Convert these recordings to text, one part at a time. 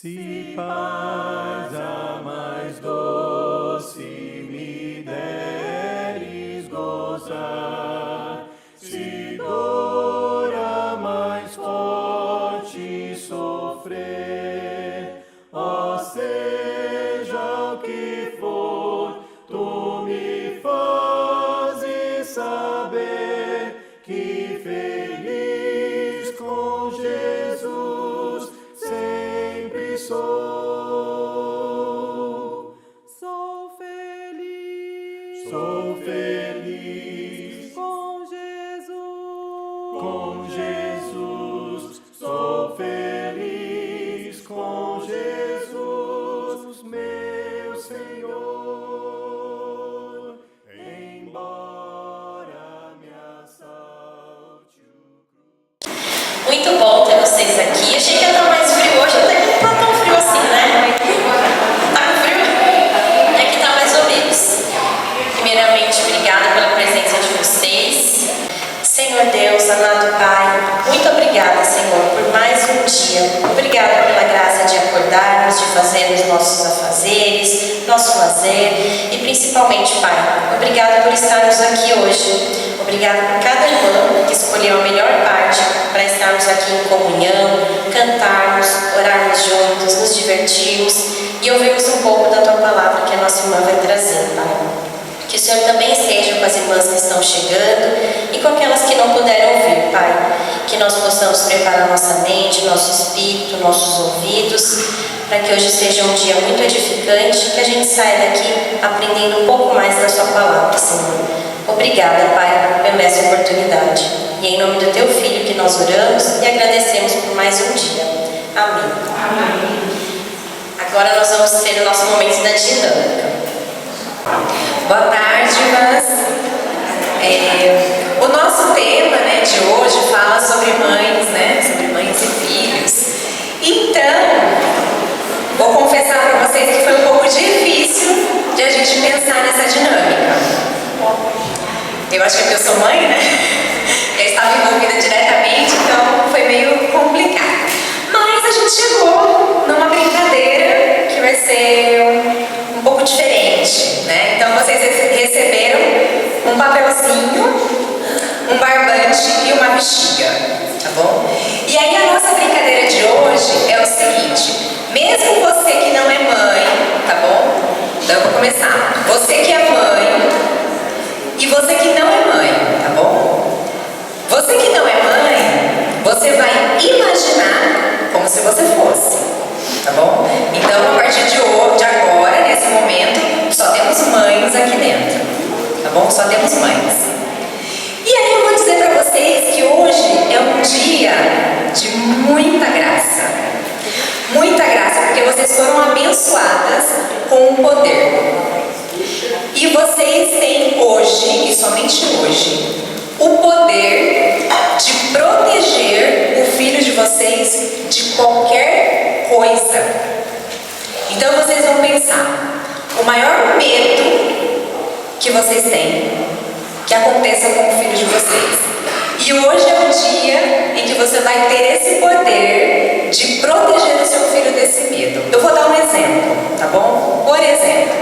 Se paz a mais doce me deres gozar, se dor a mais forte sofrer, ó seja o que for, tu me fazes saber que feliz com Jesus sempre sou. Sou feliz com Jesus, sou feliz com Jesus, meu Senhor, embora me assalte o cruel. Muito bom ter vocês aqui. Achei que ia estar mais frio hoje, até que não está tão frio assim, né? Tá com frio? E aqui tá mais ou menos. Primeiramente, obrigada pela presença de vocês. Senhor Deus, amado Pai, muito obrigada, Senhor, por mais um dia. Obrigada pela graça de acordarmos, de fazer os nossos afazeres, nosso lazer e principalmente, Pai, obrigada por estarmos aqui hoje. Obrigada por cada irmã que escolheu a melhor parte para estarmos aqui em comunhão, cantarmos, orarmos juntos, nos divertirmos e ouvirmos um pouco da Tua palavra que a nossa irmã vai trazer, Pai. Que o Senhor também esteja com as irmãs que estão chegando e com aquelas que não puderam ouvir, Pai. Que nós possamos preparar nossa mente, nosso espírito, nossos ouvidos, para que hoje seja um dia muito edificante, que a gente saia daqui aprendendo um pouco mais da Sua palavra, Senhor. Obrigada, Pai, pela essa oportunidade. E em nome do Teu Filho que nós oramos e agradecemos por mais um dia. Amém. Amém. Agora nós vamos ter o nosso momento da dinâmica. Boa tarde, irmãs. O nosso tema, de hoje fala sobre mães, sobre mães e filhos. Então, vou confessar para vocês que foi um pouco difícil de a gente pensar nessa dinâmica. Eu acho que é porque eu sou mãe, Eu estava envolvida diretamente, então foi meio complicado. Mas a gente chegou numa brincadeira que vai ser um pouco diferente, Então vocês receberam um papelzinho, um barbante e uma bexiga, tá bom? E aí a nossa brincadeira de hoje é o seguinte: mesmo você que não é mãe, tá bom? Então eu vou começar. Você que é mãe e você que não é mãe, tá bom? Você que não é mãe, você vai imaginar como se você fosse, tá bom? Então, a partir de agora, nesse momento, só temos mães aqui dentro, tá bom? Só temos mães. E aí eu vou dizer pra vocês que hoje é um dia de muita graça. Muita graça, porque vocês foram abençoadas com o poder. E vocês têm hoje, e somente hoje, o poder de proteger o filho de vocês de qualquer coisa. Então vocês vão pensar, o maior medo que vocês têm que aconteça com o filho de vocês. E hoje é o dia em que você vai ter esse poder de proteger o seu filho desse medo. Eu vou dar um exemplo, tá bom? Por exemplo,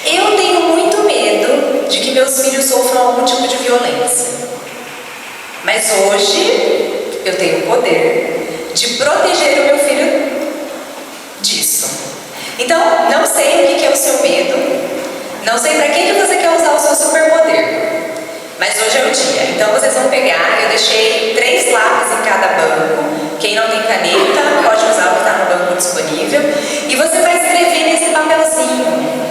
eu tenho muito medo de que meus filhos sofram algum tipo de violência. Mas hoje eu tenho o poder de proteger o meu filho disso. Então, não sei o que é o seu medo, não sei para que você quer usar o seu superpoder, mas hoje é o dia. Então vocês vão pegar, eu deixei 3 lápis em cada banco. Quem não tem caneta pode usar o que está no banco disponível. E você vai escrever nesse papelzinho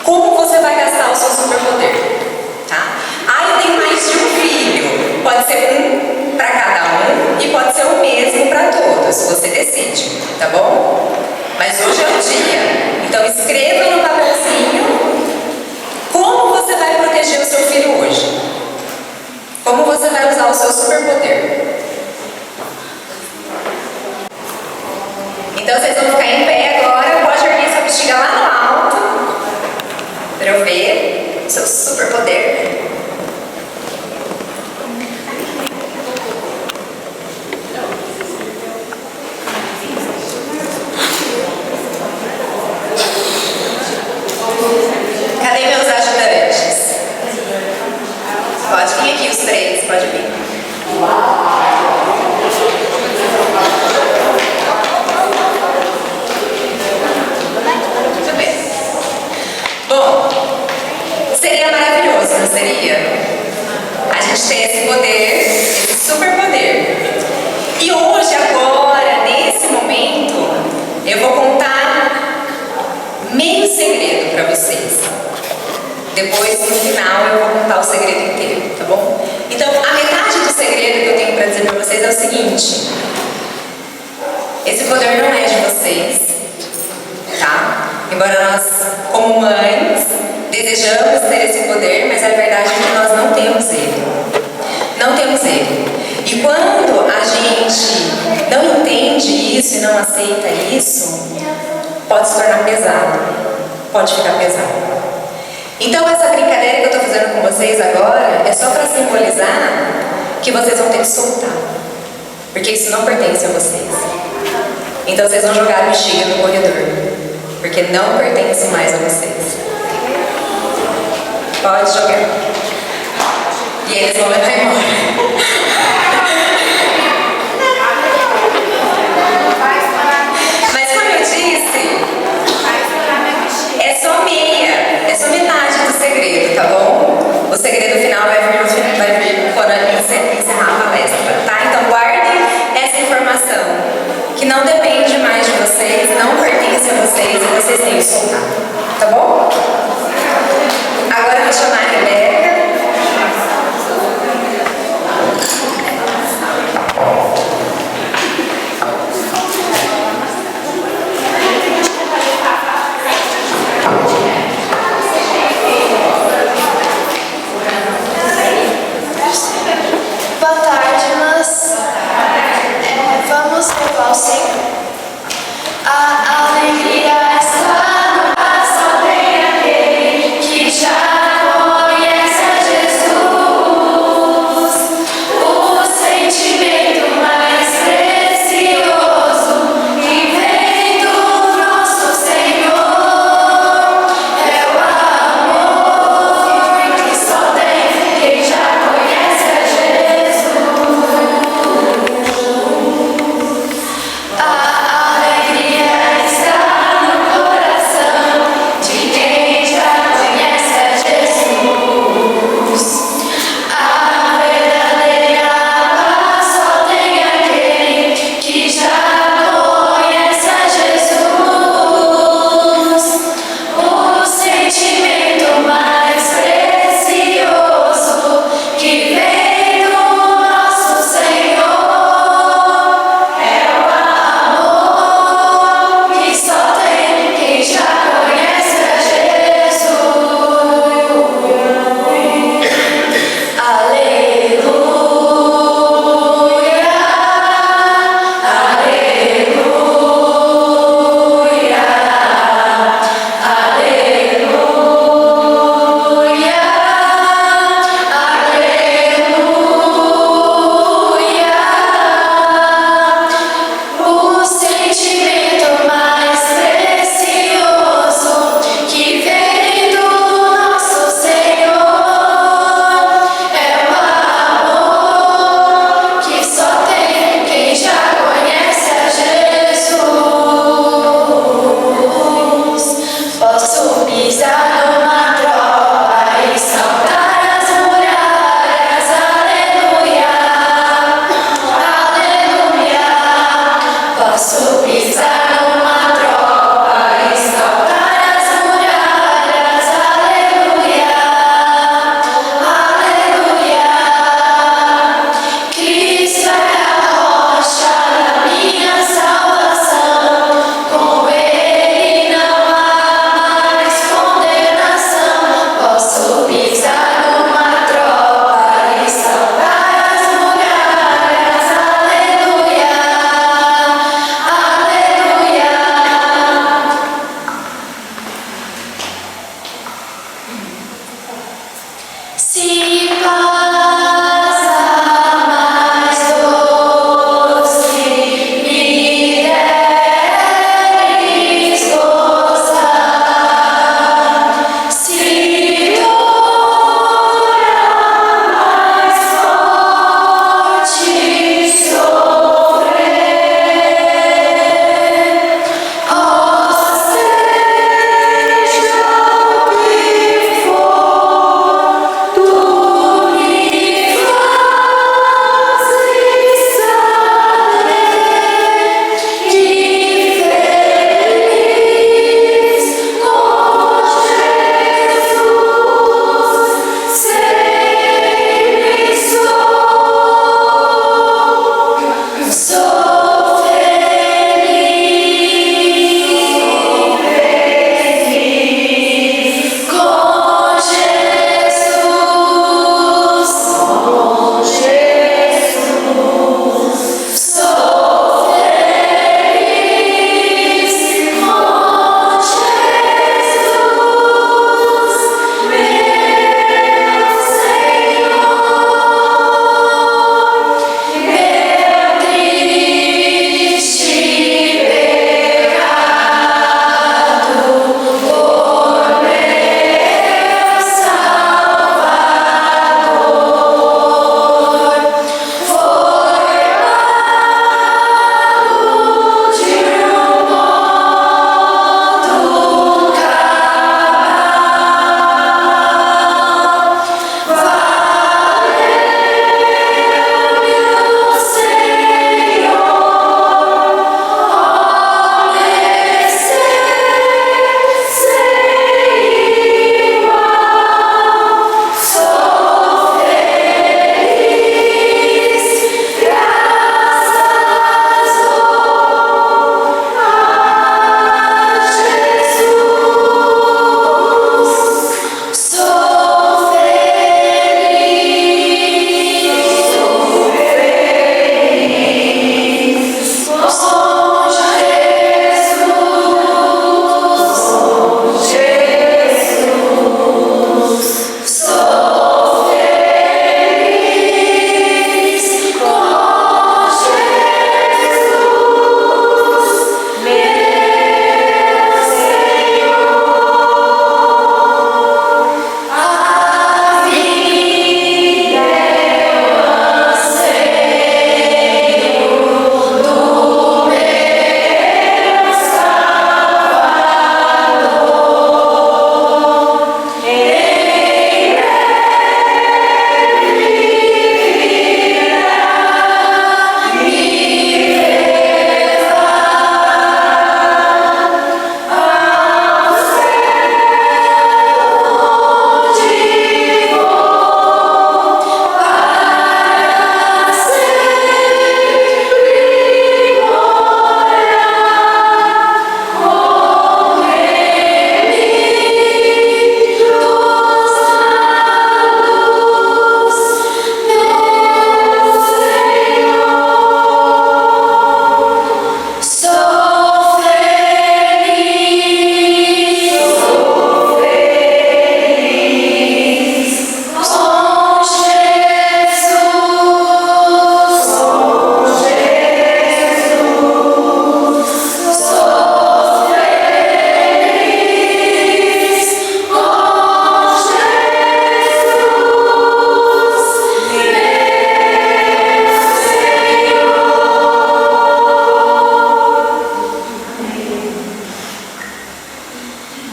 como você vai gastar o seu superpoder, tá? Eu tenho mais de um filho. Pode ser um para cada um e pode ser o mesmo para todos. Você decide, tá bom? Mas hoje é o dia. Então escreva no papelzinho como você vai proteger o seu filho hoje. Como você vai usar o seu superpoder. Então vocês vão ficar em pé agora. Pode erguer sua bexiga lá no alto para eu ver o seu superpoder. pode vir. Muito bem. Bom, seria maravilhoso, não seria? A gente tem esse poder, esse superpoder. E hoje, agora, nesse momento, eu vou contar meio segredo para vocês. Depois, no final, eu vou contar o segredo inteiro, tá bom? Então, a metade do segredo que eu tenho para dizer para vocês é o seguinte: esse poder não é de vocês, tá? Embora nós, como mães, desejamos ter esse poder, mas a verdade é que nós não temos ele. Não temos ele. E quando a gente não entende isso e não aceita isso, pode se tornar pesado. Pode ficar pesado. Então essa brincadeira que eu estou fazendo com vocês agora é só para simbolizar que vocês vão ter que soltar. Porque isso não pertence a vocês. Então vocês vão jogar bexiga no corredor. Porque não pertence mais a vocês. Pode jogar. E eles vão levar embora. Mas como eu disse, é só meia, é só metade do segredo, tá bom? O segredo final vai vir quando a gente encerrar a palestra, tá? Então guardem essa informação, que não depende mais de vocês, não pertence a vocês e vocês têm que soltar, tá bom? Agora eu vou chamar a Rebeca.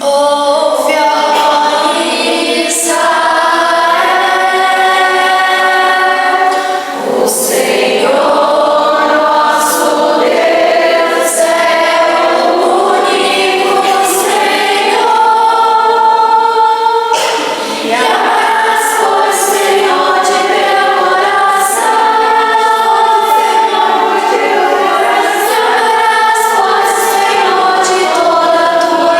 Ouve, ó Israel, o Senhor nosso Deus é o único Senhor. E amarás, pois, Senhor, de teu coração. Amarás, pois, Senhor, de toda a tua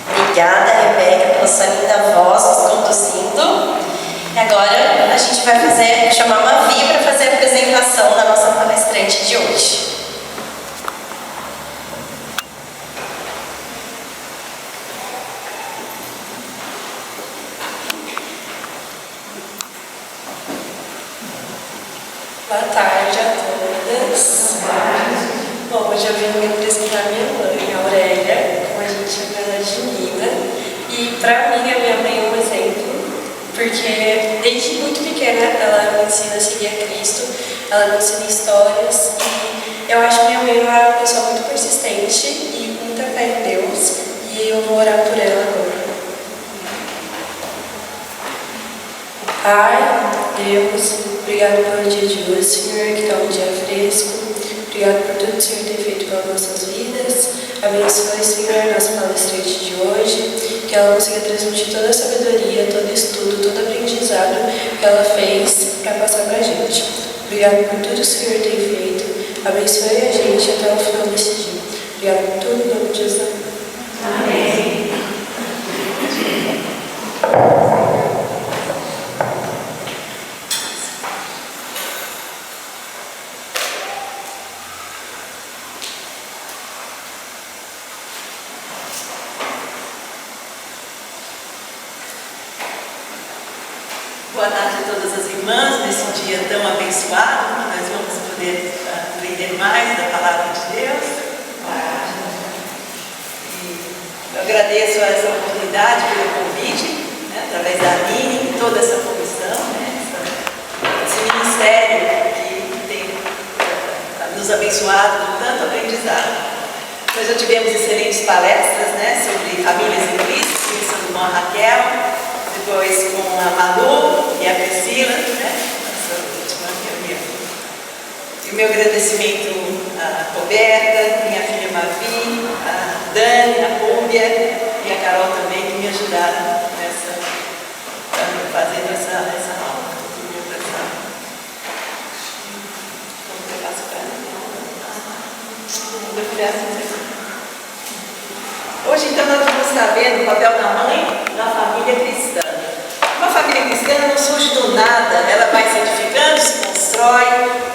Obrigada, Rebeca, pela sua linda voz nos conduzindo. E agora a gente vai chamar uma Mavi para fazer a apresentação da nossa palestrante de hoje. Boa tarde a todas. Bom, hoje eu vim me apresentar minha mãe, a Aurélia, como a gente chama ela de Nina. E pra mim, a minha mãe é um exemplo, porque desde muito pequena ela me ensina a seguir a Cristo, ela me ensina histórias e eu acho que minha mãe é uma pessoa muito persistente e com muita fé em Deus, e eu vou orar por ela agora. Pai, Deus, obrigado pelo dia de hoje, Senhor, que está um dia fresco. Obrigado por tudo que o Senhor tem feito pelas nossas vidas. Abençoe, Senhor, a nossa palestrante de hoje, que ela consiga transmitir toda a sabedoria, todo estudo, todo aprendizado que ela fez para passar para a gente. Obrigado por tudo que o Senhor tem feito. Abençoe a gente até o final desse dia. Obrigado por tudo, em nome de Jesus. Amém. Boa tarde a todas as irmãs, nesse dia tão abençoado, que nós vamos poder aprender mais da Palavra de Deus. E eu agradeço a essa oportunidade pelo convite, né, através da Aline, e toda essa comissão, né, esse ministério que tem nos abençoado com tanto aprendizado. Nós já tivemos excelentes palestras, né, sobre famílias em Cristo, começando com a Raquel, depois com a Malu e a Priscila, né? Nossa última reunião. E o meu agradecimento à Roberta, minha filha Mavi, a Dani, a Rúbia e a Carol também, que me ajudaram fazendo essa aula. Hoje, então, nós vamos estar vendo o papel da mãe na família cristã. Uma família cristã não surge do nada, ela vai se edificando, se constrói,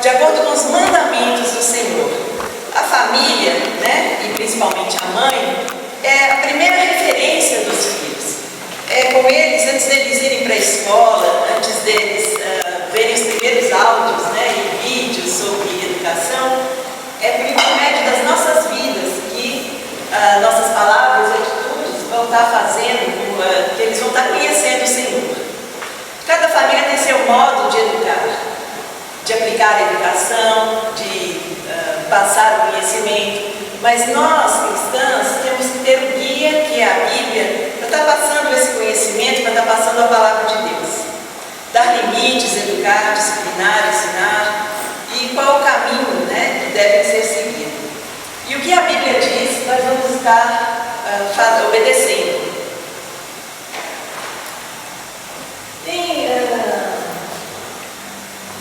de acordo com os mandamentos do Senhor. A família, né, e principalmente a mãe, é a primeira referência dos filhos. É com eles, antes deles irem para a escola, antes deles verem os primeiros áudios, né, e vídeos sobre educação, é por intermédio das nossas vidas que nossas palavras e atitudes vão estar fazendo, que eles vão estar conhecendo o Senhor. Cada família Mas nós, cristãs, temos que ter o guia, que é a Bíblia, para estar passando esse conhecimento, para estar passando a palavra de Deus. Dar limites, educar, disciplinar, ensinar, e qual o caminho, né, que deve ser seguido. E o que a Bíblia diz, nós vamos estar obedecendo. Tem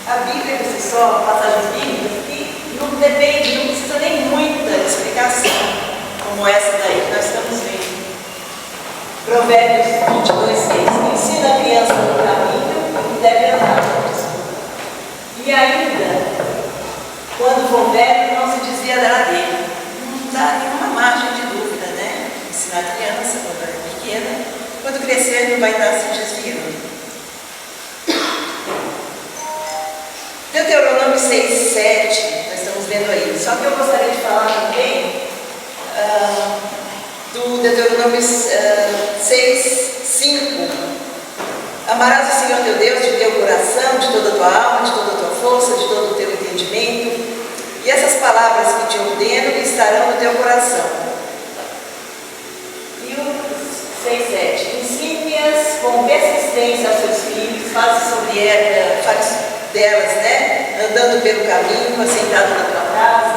a Bíblia por si só, passagens bíblicas, que não depende, não precisa nem muita explicação, como essa daí que nós estamos vendo. Provérbios 22:6. Ensina a criança no caminho e deve andar. E ainda, quando for velho, não se desviará dele. Não dá nenhuma margem de dúvida, né? Ensinar a criança quando é pequena, quando crescer não vai estar se desviando. Deuteronômio 6:7, nós estamos vendo aí. Só que eu gostaria de falar também do Deuteronômio 6:5. Amarás o Senhor teu Deus de teu coração, de toda a tua alma, de toda a tua força, de todo o teu entendimento. E essas palavras que te ordeno estarão no teu coração. E o 6:7. Ensine-as com persistência aos seus filhos, fale delas, né? Andando pelo caminho, assentado na tua casa,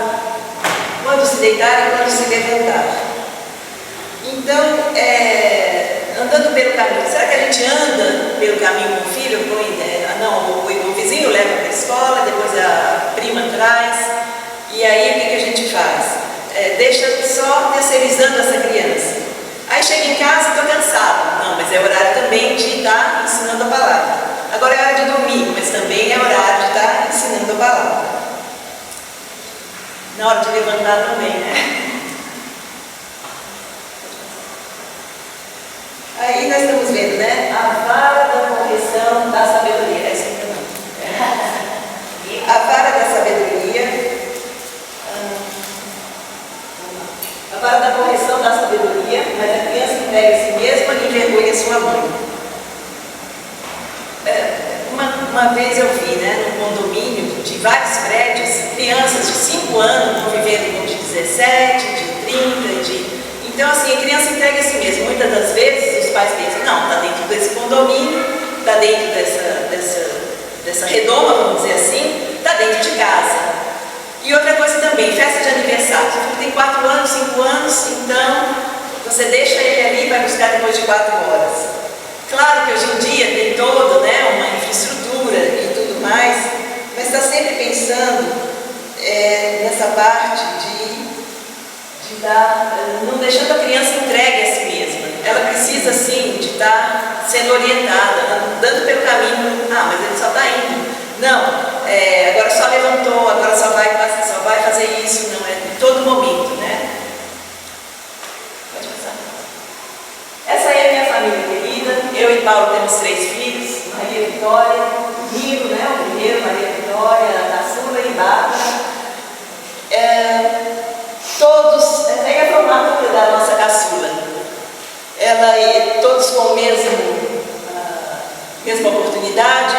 quando se deitar e quando se levantar. Então, andando pelo caminho, será que a gente anda pelo caminho com o filho? O vizinho leva para a escola, depois a prima traz, e aí o que a gente faz? Deixa só terceirizando essa criança. Aí chega em casa e estou cansado. Não, mas é horário também de estar ensinando a palavra. Agora é hora de dormir, mas também é horário de estar ensinando a palavra. Na hora de levantar também, né? Aí nós estamos vendo, né? A vara da correção da sabedoria. Essa ainda não. A vara da sabedoria. A vara da correção da sabedoria, mas a criança que pega a si mesma e envergonha sua mãe. Uma vez eu vi, né, num condomínio de vários prédios, crianças de 5 anos convivendo com de 17, de 30, Então, assim, a criança entrega a si mesma. Muitas das vezes os pais pensam, não, está dentro desse condomínio, está dentro dessa redoma, vamos dizer assim, está dentro de casa. E outra coisa também, festa de aniversário. Seu filho tem 4 anos, 5 anos, então você deixa ele ali e vai buscar depois de 4 horas. Claro que hoje em dia tem todo, né, uma infraestrutura e tudo mais, mas está sempre pensando nessa parte de dar, não deixando a criança entregue a si mesma. Ela precisa, sim, de estar sendo orientada, andando pelo caminho. Ah, mas ele só está indo. Não, agora só levantou, agora só vai fazer isso, não é em todo momento, né? Pode passar. Essa aí é a minha família querida. Eu e Paulo temos 3 filhos, Maria Vitória, Nilo, né, o primeiro, Maria Vitória, a caçula e Bárbara. Todos, é a formatura da nossa caçula. Ela e todos com a mesma oportunidade.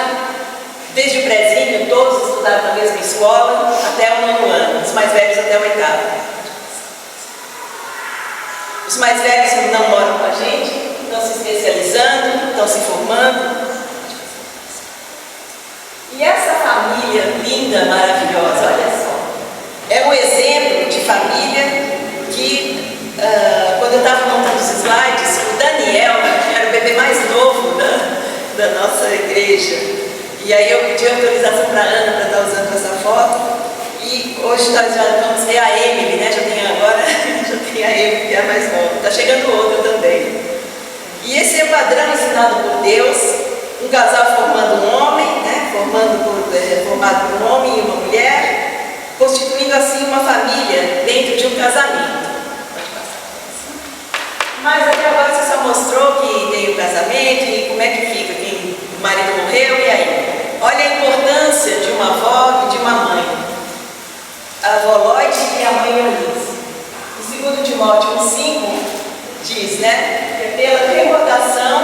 Desde o prézinho, todos estudaram na mesma escola, até o 9º ano, os mais velhos até o 8º. Os mais velhos não moram com a gente, estão se especializando, estão se formando. E essa família linda, maravilhosa, olha só, é um exemplo de família que, quando eu estava montando os slides, o Daniel, que era o bebê mais novo da nossa igreja, e aí eu pedi autorização para a Ana para estar usando essa foto, e hoje nós já vamos ver a Emily, né? Já tem a Emily, que é a mais nova, está chegando outra também. E esse é o padrão ensinado por Deus, um casal formando um homem, né? Formado por um homem e uma mulher, constituindo assim uma família dentro de um casamento. Pode passar. Mas até agora você só mostrou que tem o casamento e como é que fica, quem o marido morreu e aí. Olha a importância de uma avó e de uma mãe. A avó Lloyd e a mãe Eunice. O 2 Timóteo 1,5 diz, né, que é pela recordação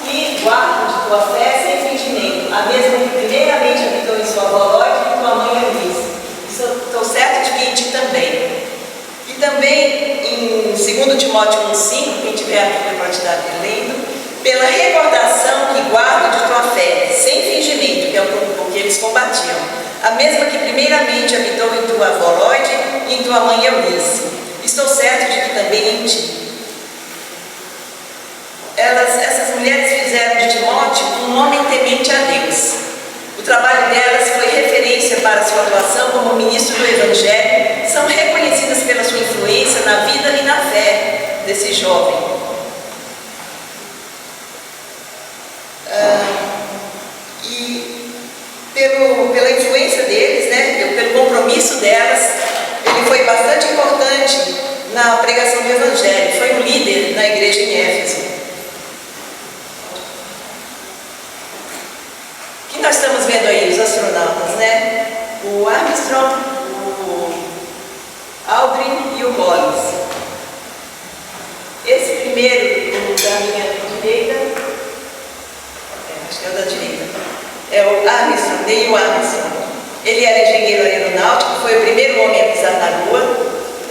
e guarda de tua fé sem fingimento, a mesma que primeiramente habitou em sua avó Lloyd e tua mãe Eunice. Estou certo de que em ti também. E também Timóteo 1,5, quem tiver a Bíblia pode estar lendo, pela recordação que guardo de tua fé, sem fingimento, que é o que eles combatiam, a mesma que primeiramente habitou em tua avó Lóide e em tua mãe Eunice. Estou certo de que também em ti. Essas mulheres fizeram de Timóteo um homem temente a Deus. O trabalho delas foi referência para sua atuação como ministro do Evangelho, são reconhecidas pela sua influência na vida e na fé desse jovem. Pela influência deles, né, pelo compromisso delas, ele foi bastante importante na pregação do Evangelho, foi um líder na igreja em Éfeso. O que nós estamos vendo aí, os astronautas, né? O Armstrong, o Aldrin e o Collins. Esse primeiro, o da minha direita, acho que é o da direita, é o Armstrong, Neil Armstrong. Ele era engenheiro aeronáutico, foi o primeiro homem a pisar na Lua.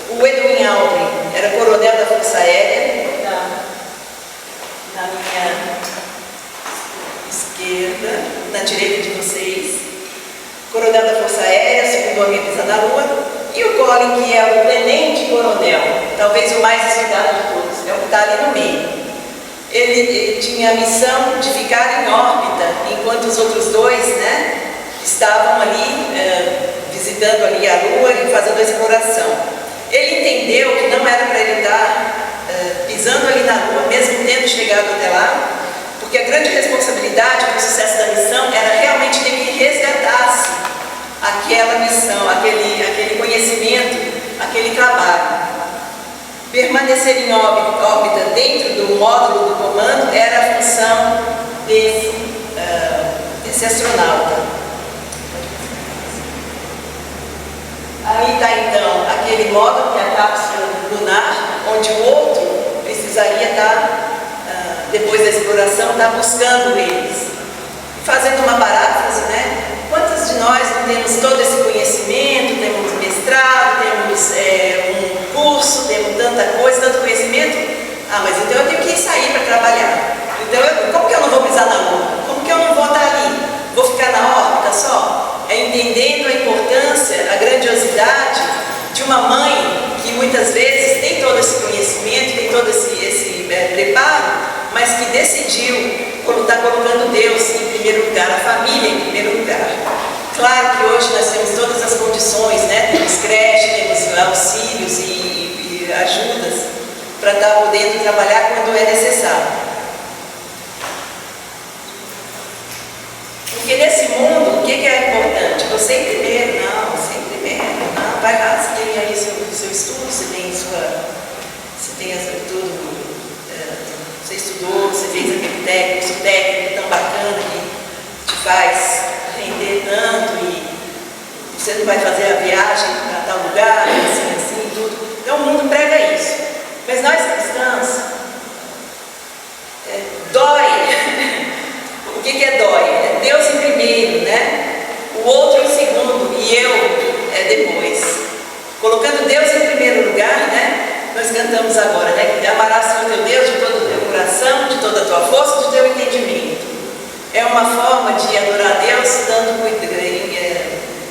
O Edwin Aldrin era coronel da Força Aérea, na minha esquerda, na direita de vocês. Coronel da Força Aérea, segundo homem a pisar na Lua. E o Colin, que é o tenente coronel, talvez o mais estudado de todos, é o que está ali no meio. Ele tinha a missão de ficar em órbita, enquanto os outros dois, né, estavam ali visitando ali a Lua e fazendo a exploração. Ele entendeu que não era para ele estar pisando ali na Lua, mesmo tendo chegado até lá, porque a grande responsabilidade para o sucesso da missão era realmente que ele resgatasse aquela missão, aquele conhecimento, aquele trabalho. Permanecer em órbita dentro do módulo do comando era a função desse astronauta. Aí está então aquele módulo, que é a cápsula lunar, onde o outro precisaria estar, depois da exploração, estar buscando eles. Fazendo uma paráfrase, né? Quantos de nós não temos todo esse conhecimento, temos mestrado, temos um curso, temos tanta coisa, tanto conhecimento? Ah, mas então eu tenho que sair para trabalhar. Então, como que eu não vou pisar na Lua? Como que eu não vou estar ali? Vou ficar na órbita só? É entendendo a importância, a grandiosidade de uma mãe que muitas vezes tem todo esse conhecimento, tem todo esse preparo, mas que decidiu estar colocando Deus em primeiro lugar, a família em primeiro lugar. Claro que hoje nós temos todas as condições, né? Temos creche, temos auxílios e ajudas para estar podendo trabalhar quando é necessário. Porque nesse mundo, o que é importante? Você em primeiro, não, vai lá, você tem aí seu estudo, você tem tudo, você estudou, você fez aquele curso técnico tão bacana que te faz render tanto e você não vai fazer a viagem para tal lugar, assim, tudo. Então o mundo prega isso. Mas nós cristãos, dói. O que é dói? É Deus em primeiro, né? O outro em segundo e eu depois. Colocando Deus em primeiro lugar, né? Nós cantamos agora, né? Que amarás o teu Deus de todo o teu coração, de toda a tua força, de teu entendimento. É uma forma de adorar a Deus,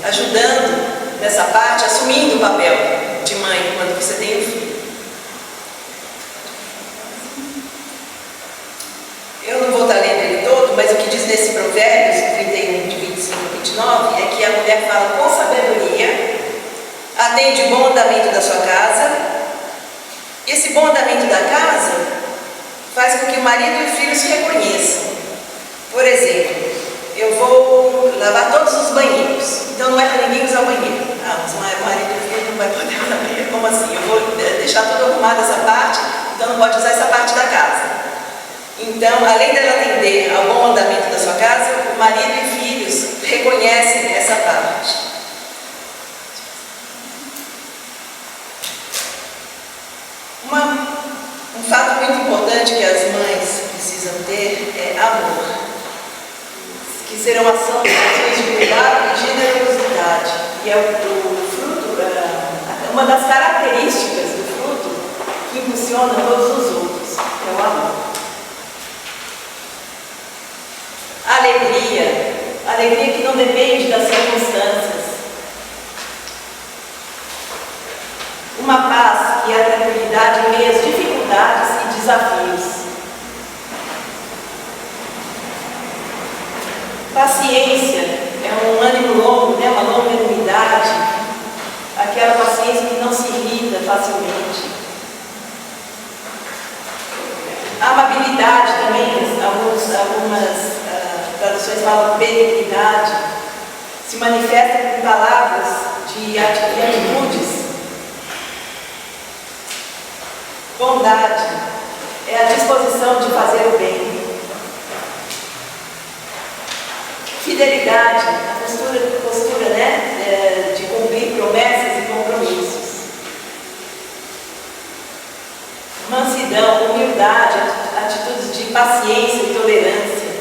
ajudando nessa parte, assumindo o papel de mãe quando você tem um filho. Eu não vou estar lendo ele todo, mas o que diz nesse Provérbios 31, de 25 a 29, é que a mulher fala com sabedoria, atende o bom andamento da sua casa. Esse bom andamento da casa faz com que o marido e o filho se reconheçam. Por exemplo, eu vou lavar todos os banheiros, então não é para ninguém usar o banheiro. Ah, mas o marido e o filho não vai poder usar o banheiro, como assim? Eu vou deixar tudo arrumado essa parte, então não pode usar essa parte da casa. Então, além dela atender ao bom andamento da sua casa, o marido e filhos reconhecem essa parte. Um fato muito importante que as mães precisam ter é amor, que serão ações de cuidado e generosidade. E é o fruto, uma das características do fruto que impulsiona impulsiona todos os outros, que é o amor. Alegria que não depende das circunstâncias. Uma paz que é a tranquilidade em meio às dificuldades e desafios. Paciência é um ânimo longo, né? Uma longanimidade, aquela paciência que não se irrita facilmente. Amabilidade também, algumas traduções falam benignidade, se manifesta em palavras de atitudes. Bondade é a disposição de fazer o bem. Fidelidade, a postura né, de cumprir promessas e compromissos. Mansidão, humildade, atitudes de paciência e tolerância.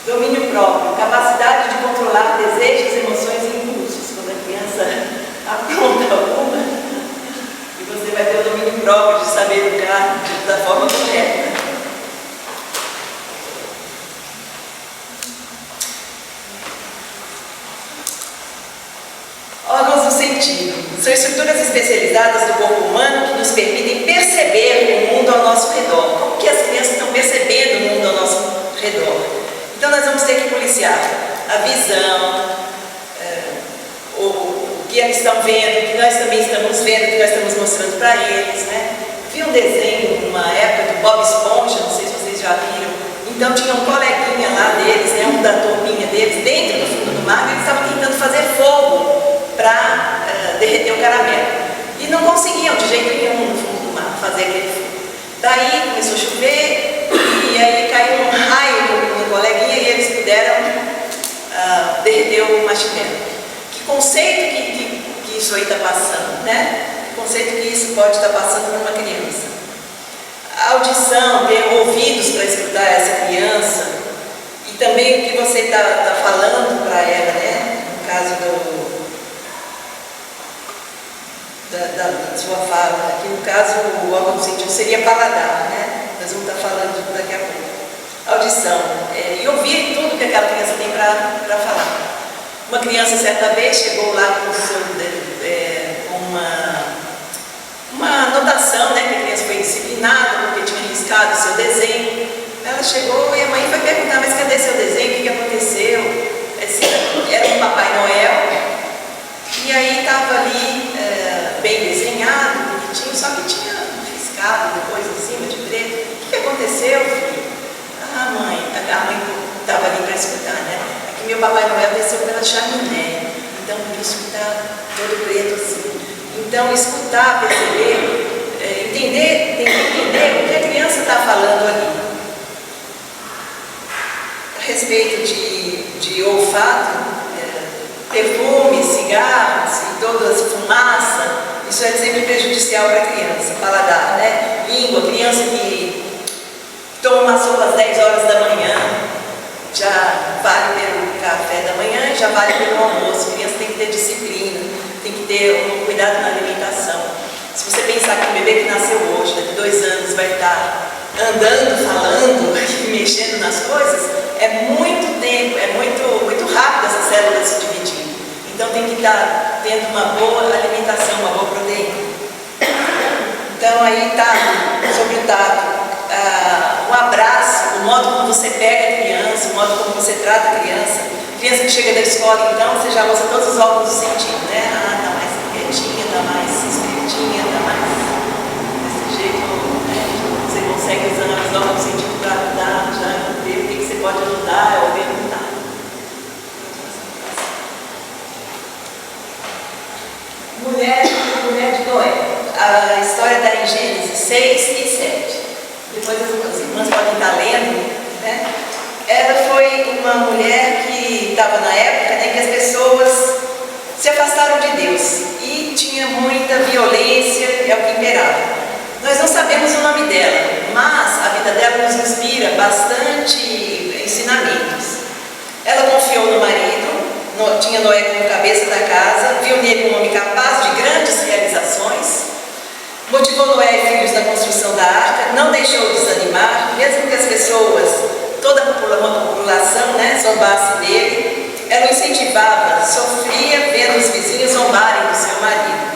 Domínio próprio, capacidade de controlar desejos, emoções e impulsos. Quando a criança apronta alguma, e você vai ter o domínio próprio de saber educar da forma correta. Órgãos do sentido. São estruturas especializadas do corpo humano que nos permitem perceber o mundo ao nosso redor. Como que as crianças estão percebendo o mundo ao nosso redor? Então nós vamos ter que policiar a visão, o que eles estão vendo, o que nós também estamos vendo, o que nós estamos mostrando para eles, né? Vi um desenho numa época do Bob Esponja, não sei se vocês já viram. Então tinha um coleguinha lá deles, né, um da turminha deles, dentro do fundo do mar, e eles estavam tentando fazer fogo para derreter o caramelo. E não conseguiam de jeito nenhum no fundo do mar fazer aquele fogo. Daí começou a chover, e aí caiu um raio no coleguinha e eles puderam derreter o marshmallow. Que conceito que isso aí está passando, né? Que conceito que isso pode estar passando para uma criança. A audição, ter ouvidos para escutar essa criança, e também o que você está falando para ela, né? No caso da sua fala, aqui no caso o órgão do sentido seria paladar, né? Nós vamos estar falando daqui a pouco. Audição, e ouvir tudo que aquela criança tem para falar. Uma criança certa vez chegou lá com uma anotação, né, que a criança foi disciplinada porque tinha riscado o seu desenho. Ela chegou e a mãe foi perguntar, mas cadê seu desenho? O que aconteceu? Era um Papai Noel, e aí estava ali bem desenhado, bonitinho, só que tinha riscado depois em cima de preto. O que aconteceu, filho? A mãe estava ali para escutar, né? É que meu Papai Noel desceu pela chaminé, então por isso que está todo preto assim. Então, escutar, perceber, entender o que a criança está falando ali. A respeito de olfato, perfume, cigarros e toda essa fumaça, isso é sempre prejudicial para a criança. Paladar, né? Língua, criança que toma uma sopa às 10 horas da manhã, já vale pelo café da manhã e já vale pelo almoço. A criança tem que ter disciplina, tem que ter um cuidado na alimentação. Se você pensar que um bebê que nasceu hoje, daqui 2 anos, vai estar andando, falando e mexendo nas coisas, é muito tempo, é muito rápido essas células se dividindo. Então tem que estar tendo uma boa alimentação, uma boa proteína. Então aí está sobre o tato. O abraço, o modo como você pega a criança, o modo como você trata a criança. Criança que chega da escola, então, você já usa todos os órgãos do sentido, né? Tá mais quietinha, tá mais espertinha, tá mais desse jeito, né? Você consegue usar os órgãos do sentido para ajudar, já ver o que você pode ajudar ou perguntar. Mulher de Noé. A história está em Gênesis 6 e 7. Depois as irmãs podem estar lendo, né? Ela foi uma mulher que estava na época, né, que as pessoas se afastaram de Deus e tinha muita violência, é o que imperava. Nós não sabemos o nome dela, mas a vida dela nos inspira bastante ensinamentos. Ela confiou no marido, tinha Noé como cabeça da casa, viu nele um homem capaz de grandes realizações, Motivou Noé e filhos na construção da arca, não deixou desanimar, mesmo que as pessoas, toda a população, zombasse dele, ela o incentivava, sofria vendo os vizinhos zombarem do seu marido.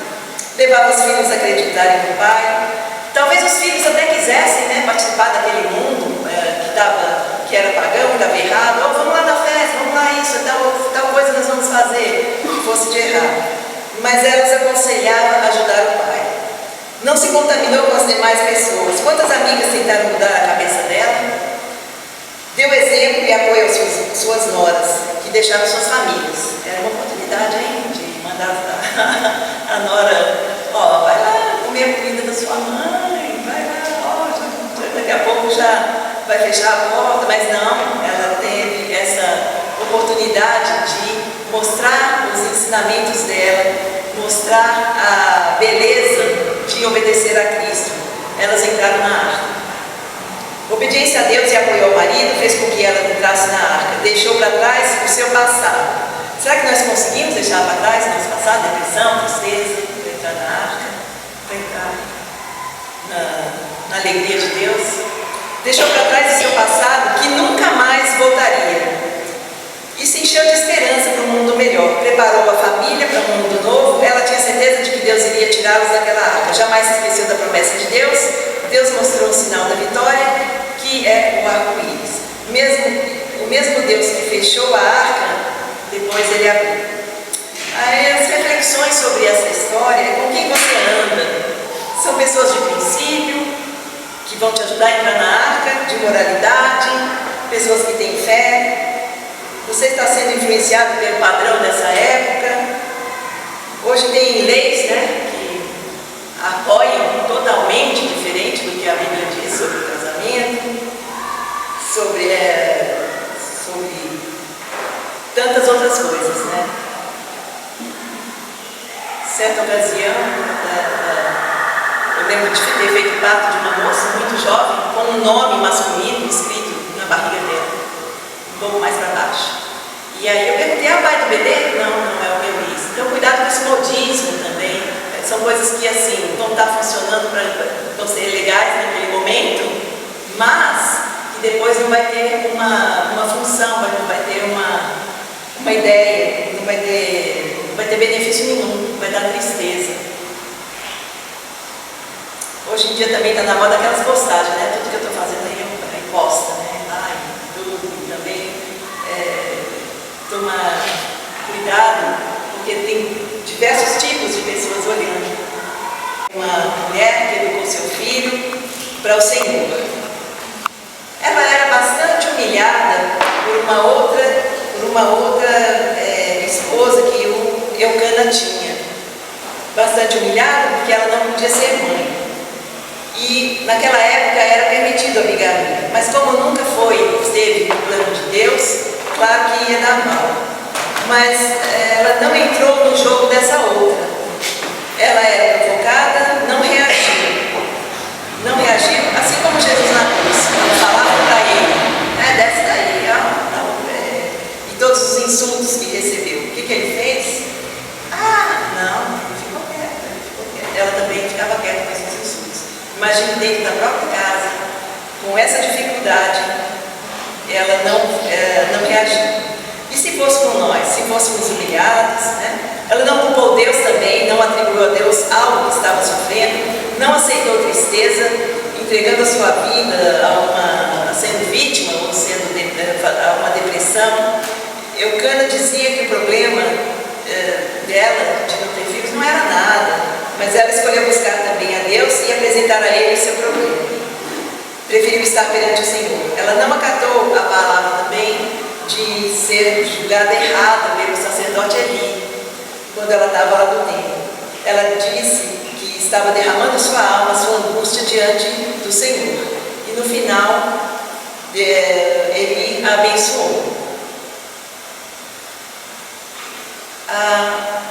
Levava os filhos a acreditarem no pai. Talvez os filhos até quisessem participar daquele mundo que era pagão, que estava errado. Oh, vamos lá na festa, vamos lá isso, tal coisa nós vamos fazer, que fosse de errado. Mas elas aconselhavam a ajudar o pai. Não se contaminou com as demais pessoas. Quantas amigas tentaram mudar a cabeça dela? Deu exemplo e apoio às suas noras, que deixaram suas famílias. Era uma oportunidade, de mandar a nora, vai lá comer a comida da sua mãe, vai lá, daqui a pouco já vai fechar a porta, mas não, ela teve essa oportunidade de mostrar os ensinamentos dela, mostrar a beleza de obedecer a Cristo. Elas entraram na arca. Obediência a Deus e apoio ao marido fez com que ela entrasse na arca, deixou para trás o seu passado. Será que nós conseguimos deixar para trás o nosso passado, depressão, tristeza, para entrar na arca, para entrar na alegria de Deus? Deixou para trás o seu passado que nunca mais voltaria. E se encheu de esperança para um mundo melhor. Preparou a família para um mundo novo. Ela tinha certeza de que Deus iria tirá-los daquela arca. Jamais se esqueceu da promessa de Deus. Deus mostrou o sinal da vitória, que é o arco-íris. O mesmo Deus que fechou a arca, depois ele abriu. Aí as reflexões sobre essa história, com quem você anda? São pessoas de princípio, que vão te ajudar a entrar na arca, de moralidade, pessoas que têm fé. Você está sendo influenciado pelo padrão dessa época. Hoje tem leis, que apoiam totalmente diferente do que a Bíblia diz sobre o casamento, sobre tantas outras coisas, Certa ocasião, eu lembro de ter feito parto de uma moça muito jovem, com um nome masculino escrito na barriga dela, um pouco mais para baixo. E aí eu perguntei, é o pai do bebê? Não, não é o meu isso. Então cuidado com esse modismo também. São coisas que vão estar funcionando, vão ser legais naquele momento, mas que depois não vai ter uma função, não vai ter uma ideia, não vai ter benefício nenhum, vai dar tristeza. Hoje em dia também está na moda aquelas postagens, tudo que eu estou fazendo aí é posta, tudo também. Tomar cuidado, porque tem diversos tipos de pessoas olhando. Uma mulher que educou seu filho para o Senhor. Ela era bastante humilhada por uma outra esposa que o Eucana tinha. Bastante humilhada porque ela não podia ser mãe. E naquela época era permitido a bigamia, mas como nunca esteve no plano de Deus, claro que ia dar mal. Mas ela não entrou no jogo dessa outra. Ela era provocada, não reagiu. Não reagiu, assim como Jesus na cruz, quando falava para ele, desce daí, e todos os insultos que recebeu. O que ele fez? Não, ficou quieta. Ela também ficava quieta com esses insultos. Imagine dentro da própria casa, com essa dificuldade, ela não reagiu. E se fosse com nós, se fôssemos humilhados, ela não culpou Deus também, não atribuiu a Deus algo que estava sofrendo, não aceitou tristeza, entregando a sua vida sendo vítima ou a uma depressão. Eucana dizia que o problema dela de não ter filhos não era nada, mas ela escolheu buscar também a Deus e apresentar a Ele o seu problema. Preferiu estar perante o Senhor. Ela não acatou a palavra também de ser julgada errada pelo sacerdote Eli, quando ela estava lá no templo. Ela disse que estava derramando sua alma, sua angústia diante do Senhor. E no final, Eli a abençoou. A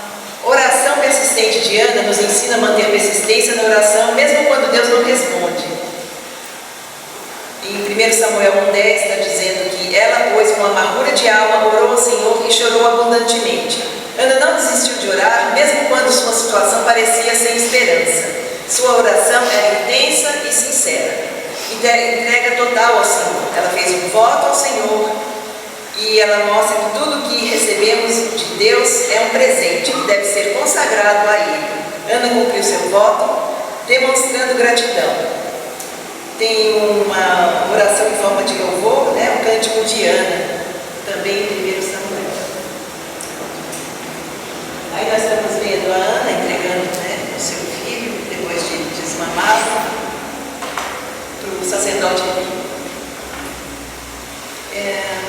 oração persistente de Ana nos ensina a manter persistência na oração, mesmo quando Deus não responde. Em 1 Samuel 1,10 está dizendo que ela, pois, com amargura de alma, orou ao Senhor e chorou abundantemente. Ana não desistiu de orar, mesmo quando sua situação parecia sem esperança. Sua oração era intensa e sincera, entrega total ao Senhor. Ela fez um voto ao Senhor e ela mostra que tudo que recebemos de Deus é um presente que deve ser consagrado a Ele. Ana cumpriu seu voto, demonstrando gratidão. Tem uma oração em forma de louvor, né? O cântico de Ana, também em 1 Samuel. Aí nós estamos vendo a Ana entregando, né, o seu filho, depois de desmamado, para o sacerdote Eli.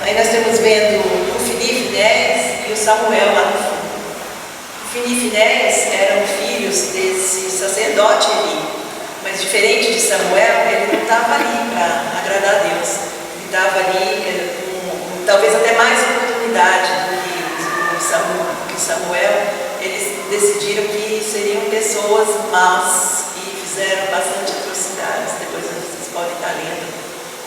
Aí nós estamos vendo o Ofni e Finéias e o Samuel lá no fundo. Ofni e Finéias eram filhos desse sacerdote Eli, mas diferente de Samuel, ele não estava ali para agradar a Deus. Ele estava ali com talvez até mais oportunidade do que Samuel. Eles decidiram que seriam pessoas más e fizeram bastante atrocidades. Depois vocês podem estar lendo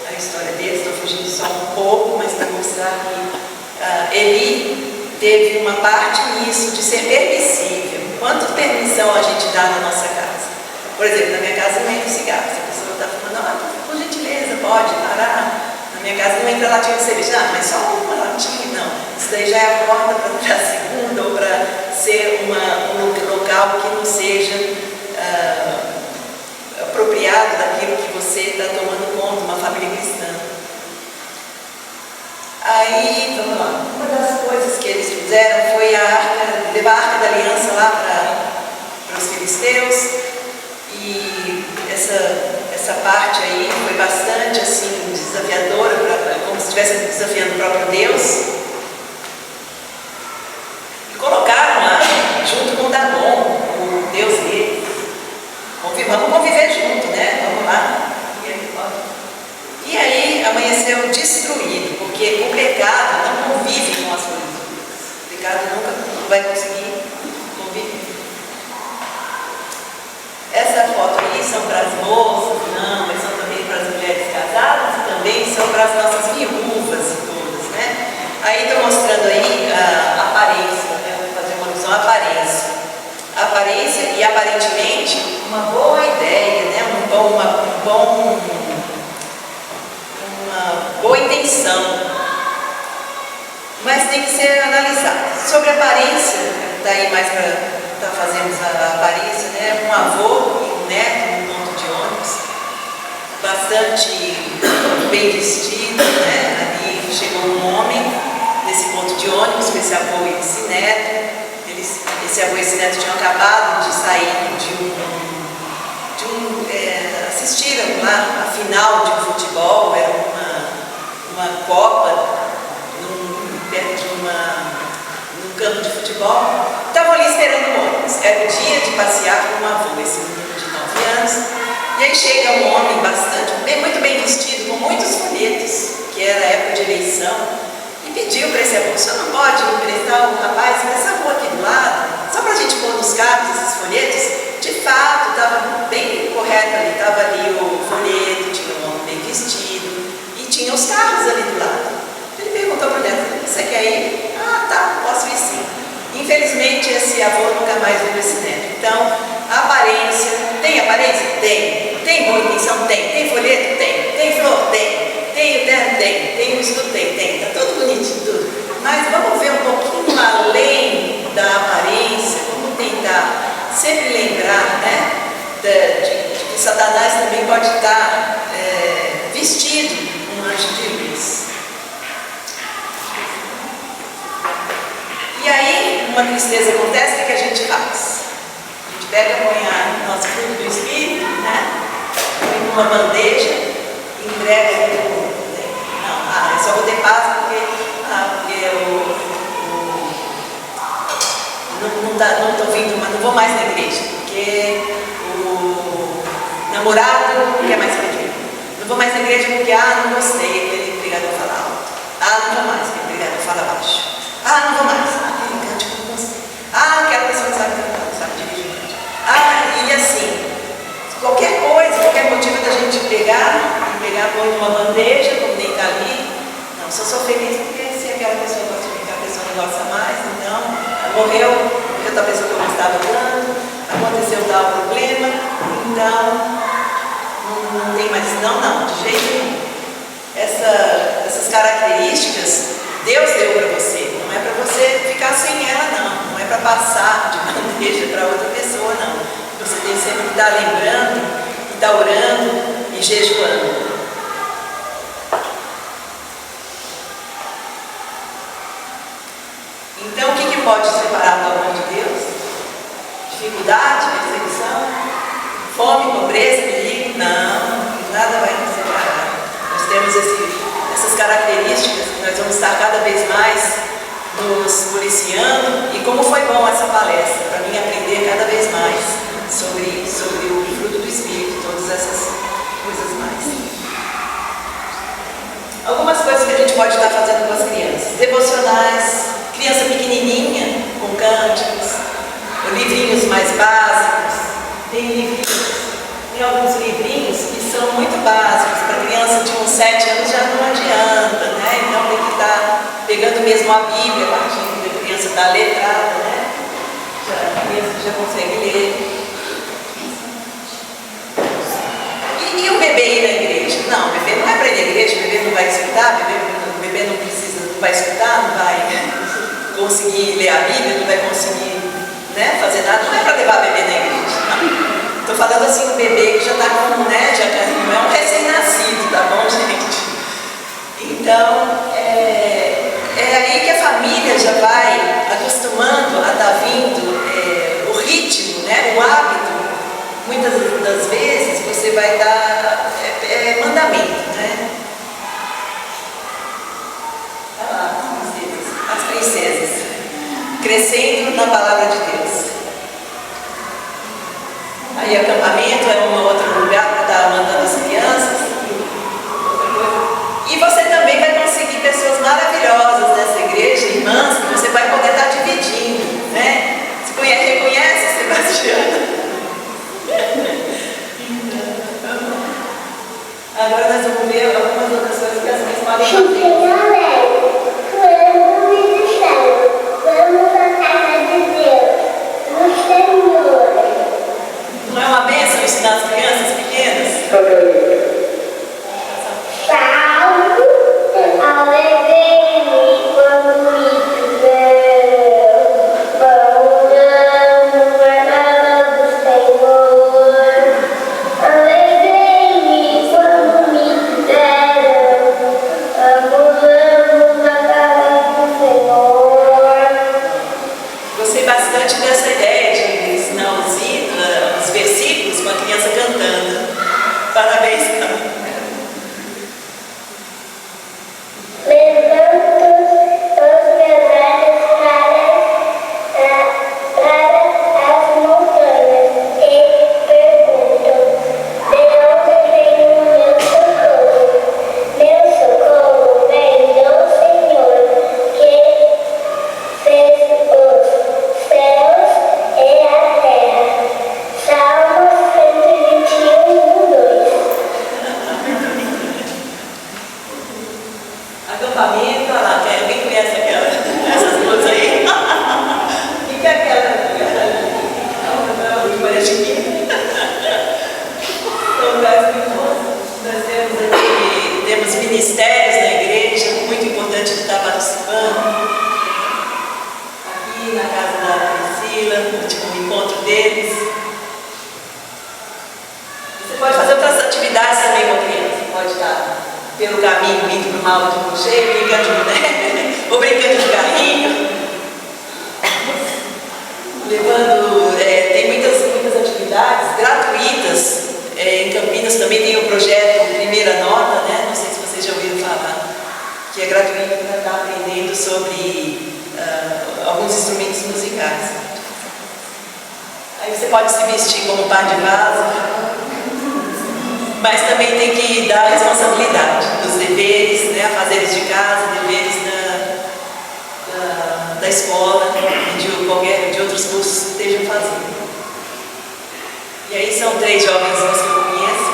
a história deles. Estou fugindo só um pouco, mas para mostrar que Eli teve uma parte nisso de ser permissível. Quanta permissão a gente dá na nossa casa? Por exemplo, na minha casa não entra cigarro. Se a pessoa está falando, por gentileza, pode parar. Na minha casa não entra latinha de cerveja, mas só uma latinha, não. Isso daí já é a porta para a segunda ou para ser um local que não seja apropriado daquilo que você está tomando conta, uma família cristã. Aí, vamos lá. Uma das coisas que eles fizeram foi levar a Arca da Aliança lá para os filisteus. E essa parte aí foi bastante assim desafiadora, como se estivesse desafiando o próprio Deus. E colocaram lá, junto com Dagon, o Deus dele. Vamos conviver junto, né? Vamos lá. E aí amanheceu destruído, porque o pecado não convive com as coisas. O pecado nunca vai conseguir conviver. Essa foto aí são para as moças, não, mas são também para as mulheres casadas e também são para as nossas viúvas e todas, né? Aí estou mostrando aí a aparência, né? Vou fazer uma alusão à aparência. A aparência e aparentemente uma boa ideia, né? Uma boa intenção, mas tem que ser analisado. Sobre a aparência, daí mais para fazermos a aparência, né? Um avô e um neto no ponto de ônibus, bastante bem vestido, né? Ali chegou um homem nesse ponto de ônibus com esse avô e esse neto. Esse avô e esse neto tinham acabado de sair assistiram lá a final de um futebol, era uma copa perto de num campo de futebol. Estavam ali esperando o ônibus. Era o dia de passear com um avô, esse menino de 9 anos. E aí chega um homem muito bem vestido, com muitos folhetos, que era a época de eleição, e pediu para esse avô: o senhor não pode emprestar o rapaz para essa rua aqui do lado, só para a gente pôr nos carros esses folhetos? De fato, estava bem correto ali, estava ali o folheto, tinha um homem bem vestido, e tinha os carros ali do lado. Ele perguntou para o neto: você quer ir? Ah, tá, posso ir sim. Infelizmente, esse avô nunca mais viu esse neto. Então, a aparência, tem aparência? Tem. Tem boa intenção? Tem. Tem folheto? Tem. Tem flor? Tem. Tem o terno? Tem. Tem o estudo? Tem. Está tudo bonitinho, tudo. Mas vamos ver um pouquinho além da aparência, vamos tentar sempre lembrar, né, de que Satanás também pode estar vestido um anjo de luz. E aí, uma tristeza acontece, o que a gente faz? A gente pega, põe o nosso fruto do Espírito, né? Põe numa bandeja e entrega ele para o mundo. Não, eu só vou ter paz porque eu não estou vindo, mas não vou mais na igreja, porque o namorado não quer mais saber de mim. Não vou mais na igreja porque, não gostei, aquele pregador fala alto. Não vou mais, aquele pregador fala baixo. Não vou mais. Aquele cântico não gostei. Aquela pessoa não sabe cantar, não sabe dirigir o cântico. E assim, qualquer coisa, qualquer motivo da gente pegar, põe numa bandeja, como nem está ali. Não, só sou feliz porque se aquela pessoa gosta de mim, aquela pessoa não gosta mais, então morreu a pessoa que eu gostava tanto, aconteceu tal problema, Então, não tem mais, não, de jeito nenhum. Essas características Deus deu para você, não é para você ficar sem ela, não é para passar de bandeja para outra pessoa, não. Você tem sempre que estar lembrando, e estar orando e jejuando. Então, o que pode separar do amor de Deus? Dificuldade, perseguição, fome, pobreza, perigo? Não, nada vai nos separar. Nós temos essas características que nós vamos estar cada vez mais nos policiando. E como foi bom essa palestra, para mim aprender cada vez mais sobre o fruto do Espírito, todas essas coisas mais. Algumas coisas que a gente pode estar fazendo com as crianças. Devocionais, criança pequenininha, com cânticos, livrinhos mais básicos. Tem alguns livrinhos que são muito básicos. Para criança de uns 7 anos já não adianta, né? Então tem que estar pegando mesmo a Bíblia, a partir que a criança está letrada, né? A criança já consegue ler. E o bebê ir na igreja? Não, o bebê não é para ir na igreja, o bebê não vai escutar, o bebê não precisa, não vai escutar, não vai conseguir ler a Bíblia, não vai conseguir, né, fazer nada, não é para levar bebê na igreja. Estou falando assim, um bebê que já está com, né, não é um recém-nascido, tá bom, gente? Então, é aí que a família já vai acostumando a estar vindo o ritmo, né, o hábito. Muitas das vezes você vai dar mandamento, né? Olha lá, as princesas, crescendo na palavra de Deus. Aí acampamento é um outro lugar para estar mandando as crianças. E você também vai conseguir pessoas maravilhosas nessa igreja, irmãs, que você vai poder estar dividindo, né? Você reconhece Sebastiana? Agora nós vamos ver algumas outras coisas que as mães podem fazer. Quando me disseram, vamos à casa de Deus, no Senhor. Não é uma bênção ensinar as crianças pequenas? Salve ao bebê quando me disseram, vamos à casa do Senhor. Alegrei-me quando me disseram, vamos à casa do Senhor. Gostei bastante dessa ideia de ensinar os versículos com a criança cantando. Parabéns, Carol. Levanto os meus olhos para as montanhas e pergunto, de onde vem o meu socorro? Meu socorro vem do Senhor, que fez os céus e a terra. Salmos 121, 2. Acampamento, olha lá, alguém conhece essas duas aí? O que é aquela? Não, a última era chiquinha. São lugares muito bons. Nós temos ministérios na igreja, muito importante de estar participando. Aqui na casa da Priscila, no último encontro deles. Você pode fazer outras atividades também com a criança, pode estar pelo caminho, indo para uma aula de crochê, brincando de boneca, ou brincando de carrinho, levando, tem muitas atividades gratuitas. Em Campinas também tem o projeto Primeira Nota, né? Não sei se vocês já ouviram falar, que é gratuito para estar aprendendo sobre alguns instrumentos musicais. Aí você pode se vestir como par de vaso, mas também tem que dar responsabilidade dos deveres, né, afazeres de casa, deveres da escola e de outros cursos que estejam fazendo. E aí são 3 jovens que eu conheço.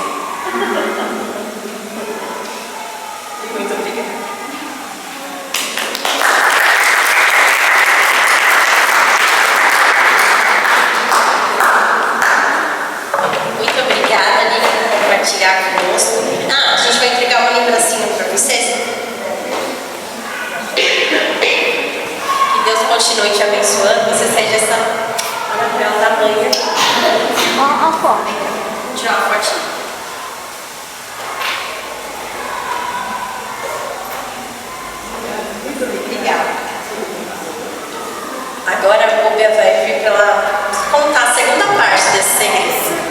E muito obrigada. Muito obrigada. continue te abençoando, você seja essa maravilhosa mãe. Ó, fome. Tirar uma fotinha. Muito obrigada. Agora a Búbia vai vir para contar a segunda parte desse segredo.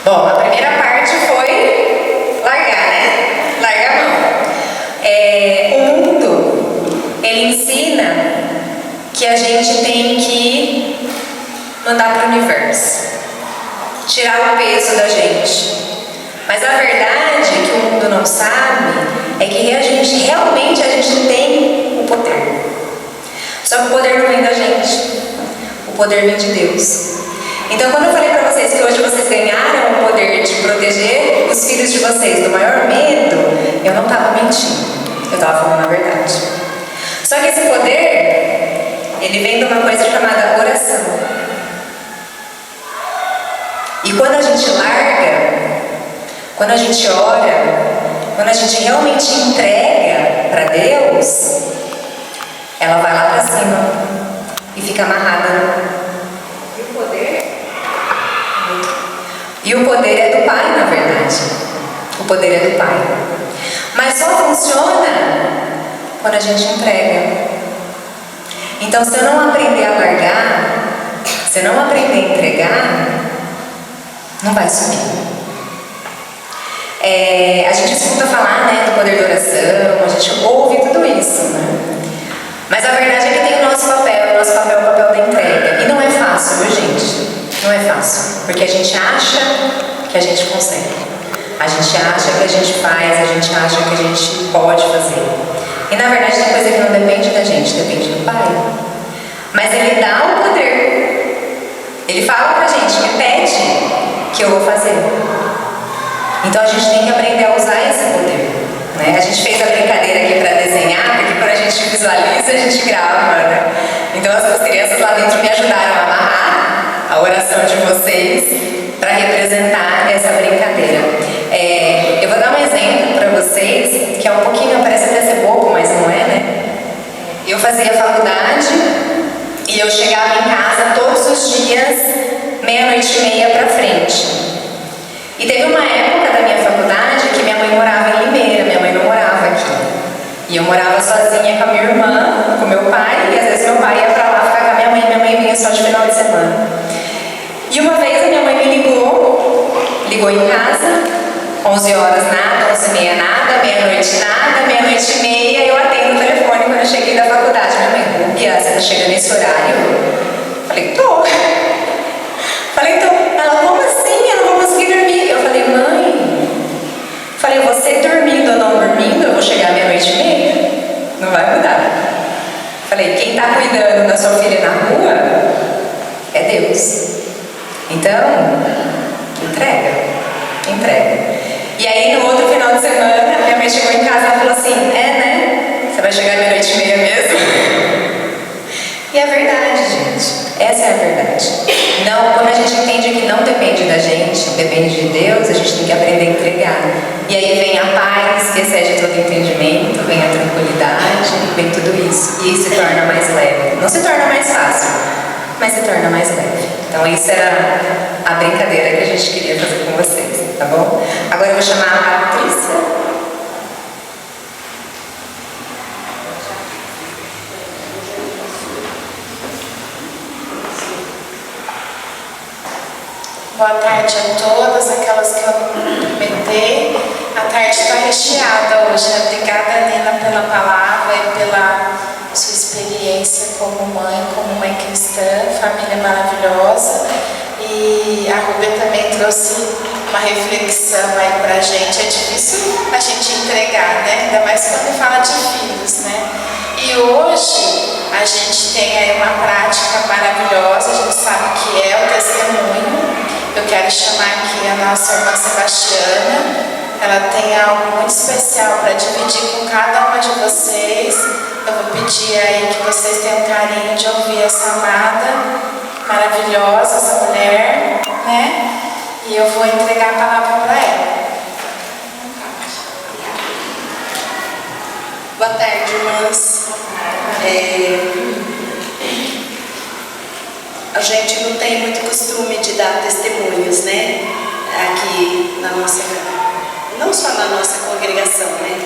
Bom, a primeira parte foi largar, né? Largar a mão. O mundo, ele ensina que a gente tem que mandar para o universo, tirar o peso da gente. Mas a verdade que o mundo não sabe é que realmente a gente tem o poder. Só que o poder não vem da gente, o poder vem de Deus. Então, quando eu falei para vocês que hoje vocês ganharam o poder de proteger os filhos de vocês do maior medo, eu não estava mentindo, eu estava falando a verdade. Só que esse poder, ele vem de uma coisa chamada oração. E quando a gente larga, quando a gente ora, quando a gente realmente entrega para Deus, ela vai lá para cima e fica amarrada. E o poder é do Pai, na verdade. O poder é do Pai. Mas só funciona quando a gente entrega. Então, se eu não aprender a largar, se eu não aprender a entregar, não vai subir. A gente escuta falar, né, do poder da oração, a gente ouve tudo isso, né? Mas a verdade é que tem o nosso papel é o papel da entrega. E não é fácil, viu, gente? Não é fácil, porque a gente acha que a gente consegue, a gente acha que a gente faz, a gente acha que a gente pode fazer. E na verdade tem coisa que não depende da gente, depende do Pai. Mas Ele dá o poder. Ele fala pra gente, me pede que eu vou fazer. Então a gente tem que aprender a usar esse poder, né? A gente fez a brincadeira aqui para desenhar, porque quando a gente visualiza, a gente grava, né? Então as crianças lá dentro me ajudaram a amarrar a oração de vocês para representar essa brincadeira. Eu vou dar um exemplo para vocês, que é um pouquinho, parece até ser bobo, mas não é, né? Eu fazia faculdade e eu chegava em casa todos os dias, 00:30 para frente. E teve uma época da minha faculdade que minha mãe morava em Limeira, minha mãe não morava aqui. E eu morava sozinha com a minha irmã, com meu pai, e às vezes meu pai ia pra lá ficar com a minha mãe vinha só de final de semana. E uma vez a minha mãe me ligou em casa, 11 horas nada, 11:30 nada, 00:00 nada, 00:30 eu atendo o telefone quando eu cheguei da faculdade. Minha mãe, Bia, você tá chegando nesse horário? Falei, tô. Falei, então, ela, como assim? Eu não vou conseguir dormir. Eu falei, mãe, você dormindo ou não dormindo, eu vou chegar 00:30. Não vai mudar. Falei, quem tá cuidando da sua filha na rua é Deus. Então, entrega. E aí, no outro final de semana, minha mãe chegou em casa e falou assim, né? Você vai chegar 00:30 mesmo? E é verdade, gente. Essa é a verdade. Não, quando a gente entende que não depende da gente, depende de Deus, a gente tem que aprender a entregar. E aí vem a paz, que excede todo entendimento, vem a tranquilidade, vem tudo isso. E se torna mais leve. Não se torna mais fácil, mas se torna mais leve. Então isso era a brincadeira que a gente queria fazer com vocês, tá bom? Agora eu vou chamar a Patrícia. Boa tarde a todas, aquelas que eu não cumprimentei. A tarde está recheada hoje, né? Obrigada, Nina, pela palavra e pela sua experiência como mãe cristã, família maravilhosa. E a Rubia também trouxe uma reflexão aí pra gente. É difícil a gente entregar, né? Ainda mais quando fala de filhos, né? E hoje a gente tem aí uma prática maravilhosa, a gente sabe que é o testemunho. Eu quero chamar aqui a nossa irmã Sebastiana. Ela tem algo muito especial para dividir com cada uma de vocês. Eu vou pedir aí que vocês tenham carinho de ouvir essa amada, maravilhosa, essa mulher, né? E eu vou entregar a palavra para ela. irmãs. A gente não tem muito costume de dar testemunhos, né? Aqui na nossa, não só na nossa congregação, né?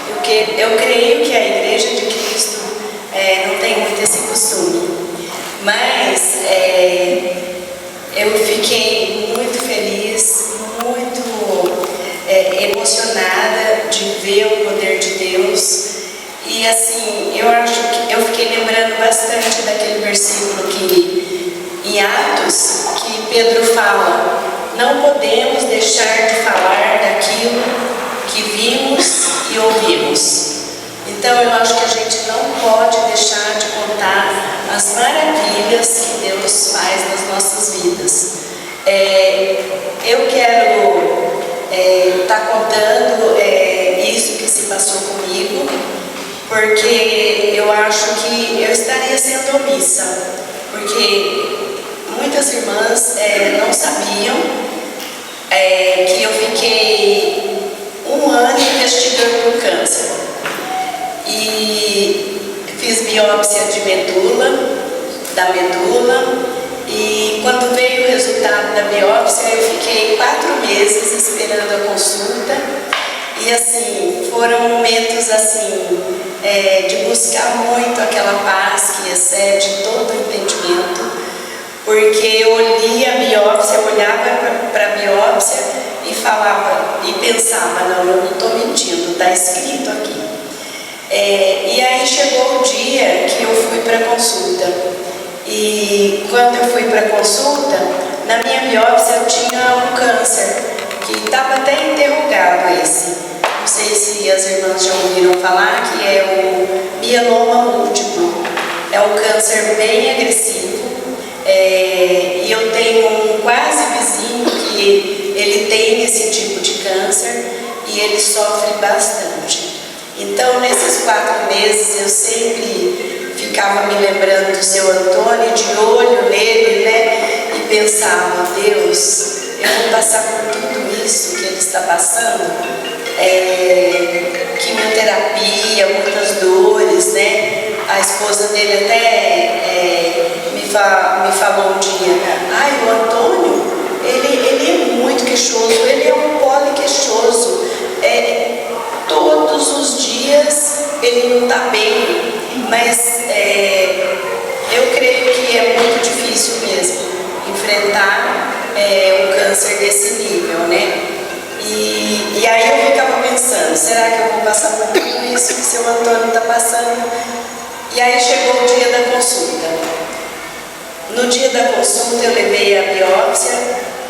Porque eu creio que a Igreja de Cristo não tem muito esse costume. Mas eu fiquei muito feliz, muito emocionada de ver o poder de Deus. E assim, eu acho que eu fiquei lembrando bastante daquele versículo em Atos, que Pedro fala: não podemos deixar de falar daquilo que vimos e ouvimos. Então eu acho que a gente não pode deixar de contar as maravilhas que Deus faz nas nossas vidas. Eu quero estar contando isso que se passou comigo, porque eu acho que eu estaria sendo omissa, porque muitas irmãs não sabiam que eu fiquei 1 ano investigando por câncer. E fiz biópsia da medula, e quando veio o resultado da biópsia, eu fiquei 4 meses esperando a consulta. E assim, foram momentos assim, de buscar muito aquela paz que excede todo o entendimento, porque eu lia a biópsia, eu olhava para a biópsia e falava, e pensava, não, eu não estou mentindo, está escrito aqui. E aí chegou o dia que eu fui para a consulta. E quando eu fui para a consulta, na minha biópsia eu tinha um câncer, que estava até interrogado esse. Não sei se as irmãs já ouviram falar, que é o mieloma múltiplo. É um câncer bem agressivo. E eu tenho um quase vizinho que ele tem esse tipo de câncer e ele sofre bastante. Então, nesses 4 meses, eu sempre ficava me lembrando do seu Antônio, de olho nele, né? E pensava, Deus, eu vou passar por tudo isso que ele está passando, quimioterapia, muitas dores, né? A esposa dele até me falou um dia, o Antônio, ele é muito queixoso, ele é um poliqueixoso, todos os dias ele não está bem, mas eu creio que é muito difícil mesmo enfrentar um câncer desse nível, né? E aí eu ficava pensando, será que eu vou passar por tudo isso que o seu Antônio está passando? E aí chegou o dia da consulta. No dia da consulta eu levei a biópsia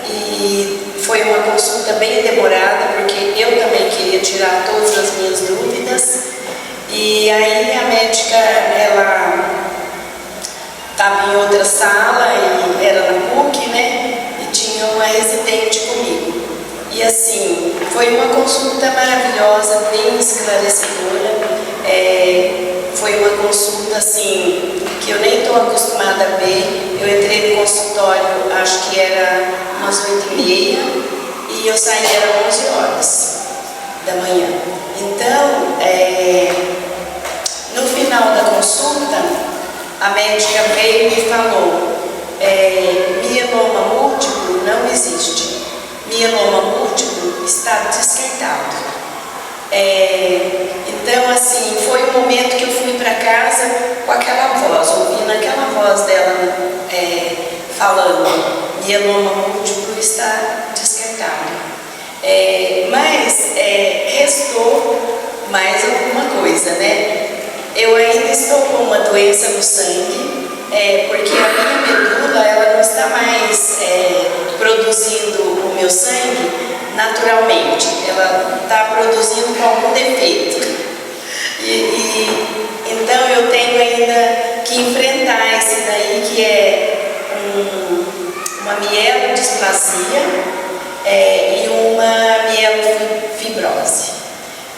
e foi uma consulta bem demorada, porque eu também queria tirar todas as minhas dúvidas. E aí a médica, ela estava em outra sala, e era na PUC, né? E tinha uma residente comigo. E assim, foi uma consulta maravilhosa, bem esclarecedora. Foi uma consulta assim, que eu nem estou acostumada a ver. Eu entrei no consultório, acho que era umas 8h30, e eu saí, era 11 horas da manhã. Então, no final da consulta, a médica veio e me falou, mieloma múltiplo não existe. Mieloma múltiplo está descartado. Então, assim, foi um momento que eu fui para casa com aquela voz, ouvindo aquela voz dela falando, mieloma múltiplo está descartado. Mas restou mais alguma coisa, né? Eu ainda estou com uma doença no sangue, porque a minha medula, ela não está mais produzindo o meu sangue naturalmente, ela está produzindo com algum defeito. Então eu tenho ainda que enfrentar esse daí, que é uma mielodisplasia e uma mielofibrose.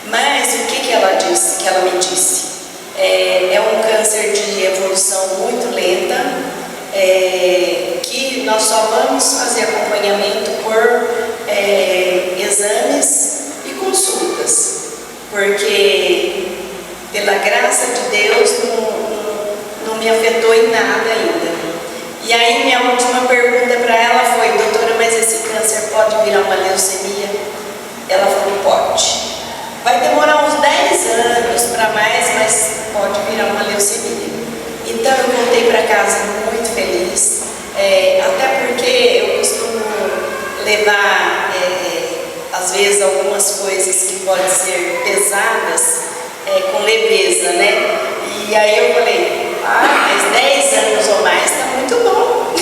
Mas o que ela disse, que ela me disse? É um câncer de evolução muito lenta, que nós só vamos fazer acompanhamento por exames e consultas, porque pela graça de Deus, não me afetou em nada ainda. E aí minha última pergunta para ela foi: doutora, mas esse câncer pode virar uma leucemia? Ela falou: pode. Vai demorar uns 10 anos para mais, mas pode virar uma leucemia. Então eu voltei para casa muito feliz, até porque eu costumo levar, às vezes, algumas coisas que podem ser pesadas com leveza, né? E aí eu falei: mas 10 anos ou mais está muito bom.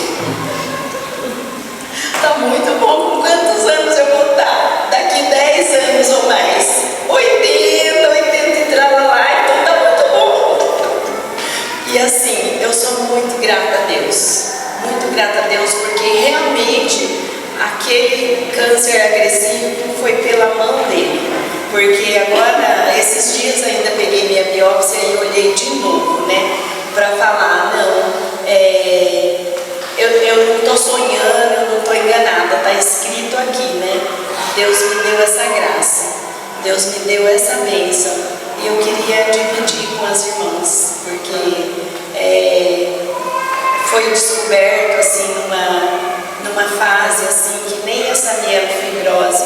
Está muito bom. Com quantos anos eu vou estar? Daqui 10 anos ou mais? 80 e tralalá, então está muito bom. E assim, eu sou muito grata a Deus. Muito grata a Deus, porque realmente aquele câncer agressivo foi pela mão dele. Porque agora, esses dias ainda peguei minha biópsia e olhei de novo, né? Para falar, não, eu não estou sonhando, eu não estou enganada, está escrito aqui, né? Deus me deu essa graça, Deus me deu essa bênção. E eu queria dividir com as irmãs, porque foi descoberto assim numa fase assim que nem essa mielofibrose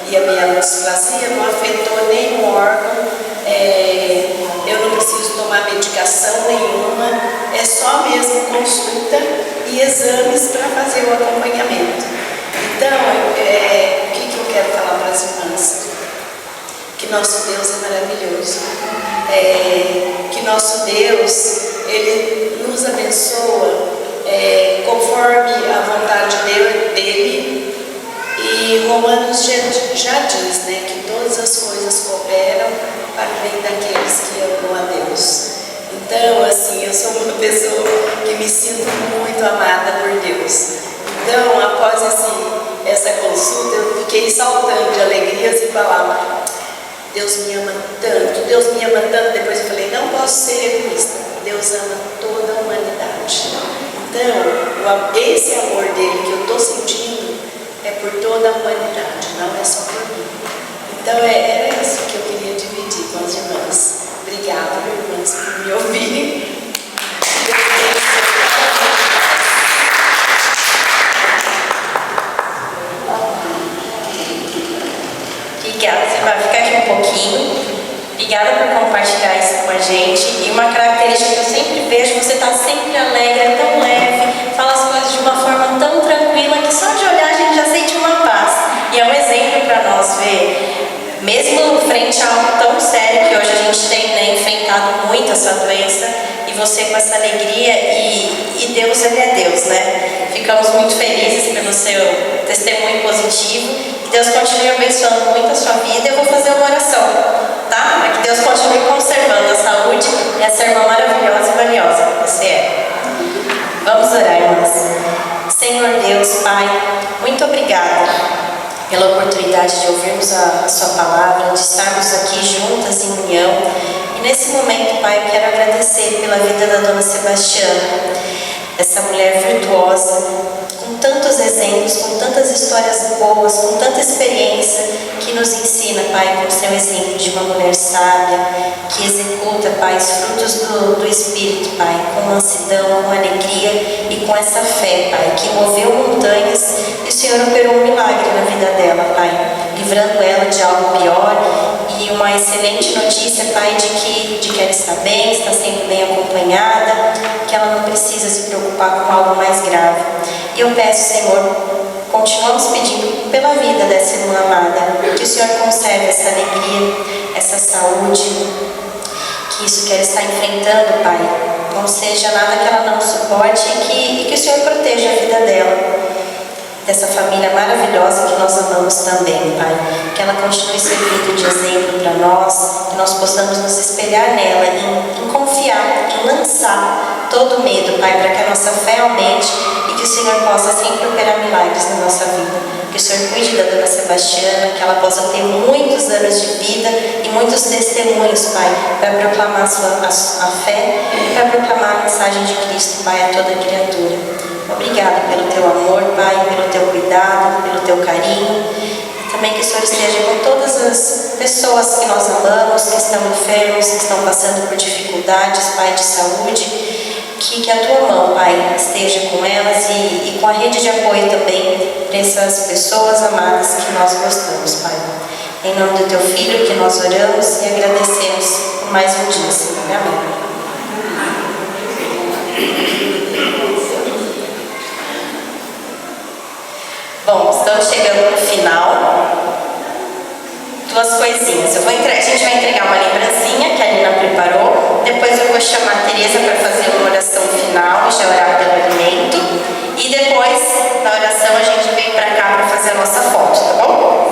e a mielodisplasia não afetou nenhum órgão. Eu não preciso tomar medicação nenhuma, é só mesmo consulta e exames para fazer o acompanhamento. Então, o que eu quero falar para as irmãs? Que nosso Deus é maravilhoso, que nosso Deus, Ele nos abençoa conforme a vontade dele. E Romanos já diz, né, que todas as coisas cooperam para o bem daqueles que amam a Deus. Então, assim, eu sou uma pessoa que me sinto muito amada por Deus. Então, após essa consulta, eu fiquei saltando de alegrias e falava: Deus me ama tanto, Deus me ama tanto. Depois eu falei: não posso ser egoísta, Deus ama toda a humanidade. Então, esse amor dele que eu estou sentindo é por toda a humanidade, não é só por mim. Então, era isso que eu queria dividir com as irmãs. Obrigada, irmãs, por me ouvirem. Obrigada, você vai ficar aqui um pouquinho. Obrigada por compartilhar isso com a gente. E uma característica que eu sempre vejo: você está sempre alegre, é tão leve, fala as coisas de uma forma tão tranquila que só de olhar a gente já sente uma paz. E é um exemplo para nós ver, mesmo frente a algo tão sério que hoje a gente tem, né, enfrentado muito essa doença, e você com essa alegria, e Deus, Ele é Deus, né? Ficamos muito felizes pelo seu testemunho positivo. Que Deus continue abençoando muito a sua vida. Eu vou fazer uma oração, tá? Para que Deus continue conservando a saúde e essa irmã maravilhosa e valiosa que você é. Vamos orar, irmãs. Senhor Deus, Pai, muito obrigada pela oportunidade de ouvirmos a sua palavra, de estarmos aqui juntas em união. E nesse momento, Pai, eu quero agradecer pela vida da dona Sebastiana, essa mulher virtuosa, com tantos exemplos, com tantas histórias boas, com tanta experiência, que nos ensina, Pai, com o seu exemplo de uma mulher sábia, que executa, Pai, os frutos do Espírito, Pai, com mansidão, com alegria e com essa fé, Pai, que moveu montanhas, e o Senhor operou um milagre na vida dela, Pai, livrando ela de algo pior. E uma excelente notícia, Pai, de que ela está bem, está sendo bem acompanhada, que ela não precisa se preocupar com algo mais grave. E eu peço, Senhor, continuamos pedindo pela vida dessa irmã amada, que o Senhor conserve essa alegria, essa saúde, que isso que ela está enfrentando, Pai, não seja nada que ela não suporte, e que o Senhor proteja a vida dela, dessa família maravilhosa que nós amamos também, Pai. Que ela continue servindo de exemplo para nós, que nós possamos nos espelhar nela, em confiar, em lançar todo o medo, Pai, para que a nossa fé aumente e que o Senhor possa sempre operar milagres na nossa vida. Que o Senhor cuide da dona Sebastiana, que ela possa ter muitos anos de vida e muitos testemunhos, Pai, para proclamar a fé e para proclamar a mensagem de Cristo, Pai, a toda criatura. Obrigada pelo teu amor, Pai, pelo teu cuidado, pelo teu carinho. Também que o Senhor esteja com todas as pessoas que nós amamos, que estão enfermos, que estão passando por dificuldades, Pai, de saúde. Que a Tua mão, Pai, esteja com elas e com a rede de apoio também para essas pessoas amadas que nós gostamos, Pai. Em nome do Teu Filho que nós oramos e agradecemos por mais um dia, Senhor. Amém. Bom, estamos chegando no final. Duas coisinhas. A gente vai entregar uma lembrancinha que a Nina preparou. Depois eu vou chamar a Tereza para fazer uma oração final e já orar pelo alimento. E depois, na oração, a gente vem para cá para fazer a nossa foto, tá bom?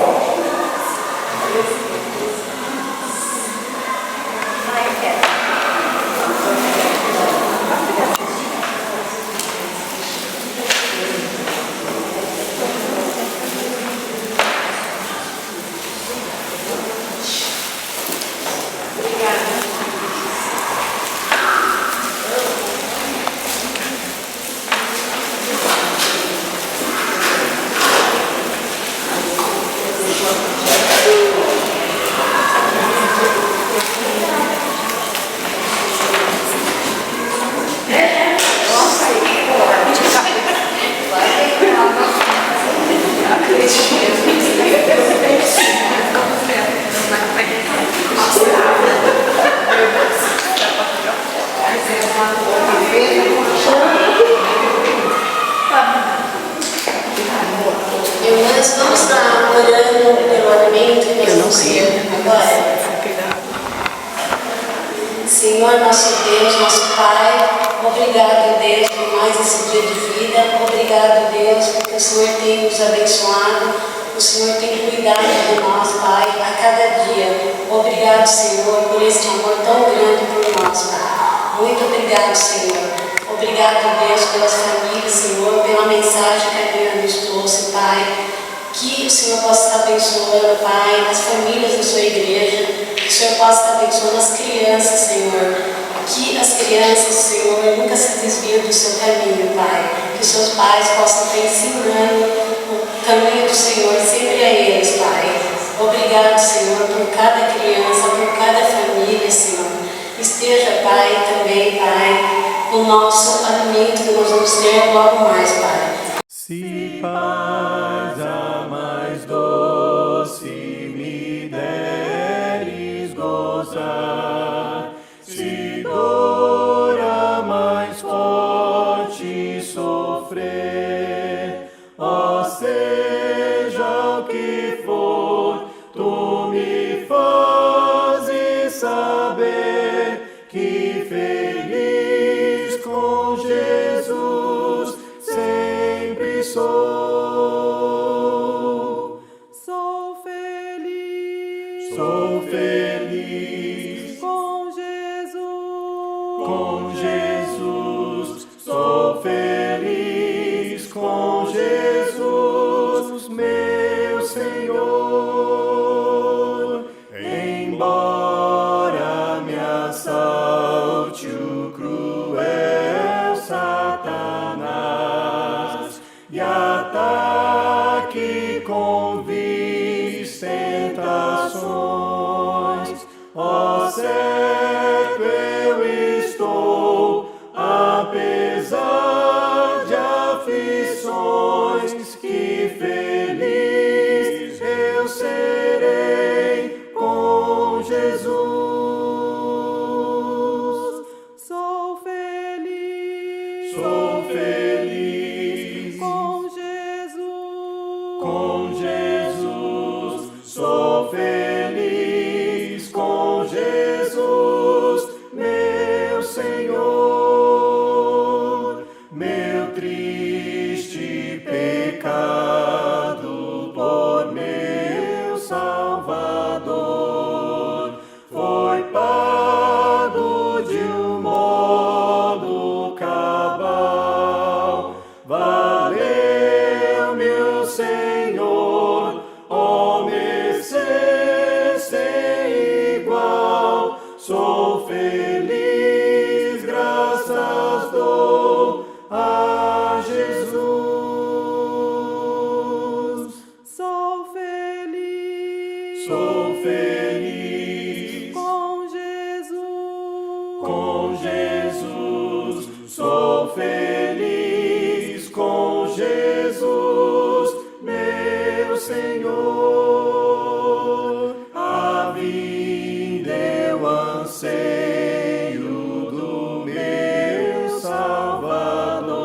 Irmãs, vamos estar orando pelo alimento que nós vamos ter agora. Senhor, nosso Deus, nosso Pai, obrigado, Deus, por mais esse dia de vida. Obrigado, Deus, porque o Senhor tem nos abençoado. O Senhor tem cuidado de nós, Pai, a cada dia. Obrigado, Senhor, por esse amor tão grande por nós, Pai. Muito obrigado, Senhor. Obrigado, Deus, pelas famílias, Senhor, pela mensagem que a Bíblia nos trouxe, Pai. Que o Senhor possa estar abençoando, Pai, as famílias da sua igreja. Que o Senhor possa estar abençoando as crianças, Senhor. Que as crianças, Senhor, nunca se desviem do seu caminho, Pai. Que os seus pais possam estar ensinando o caminho do Senhor sempre a eles, Pai. Obrigado, Senhor, por cada criança, por cada família, Senhor. Esteja, Pai, também, Pai, o nosso alimento que nós vamos ter logo mais, Pai. Se paz a mais doce me deres gozar, se dor a mais forte sofrer, ó seja o que for, tu me fazes saber que feliz com Jesus sempre sou. Sou feliz. Sou feliz Com Jesus. com Jesus. Sou feliz com Jesus, meu Senhor. Embora me assalte o cruel Satanás e ataque com vis tentações, ó certo eu estou sou feliz. Com Jesus. Com Jesus, sou feliz. Com Jesus, meu Senhor. A vida eu anseio do meu Salvador.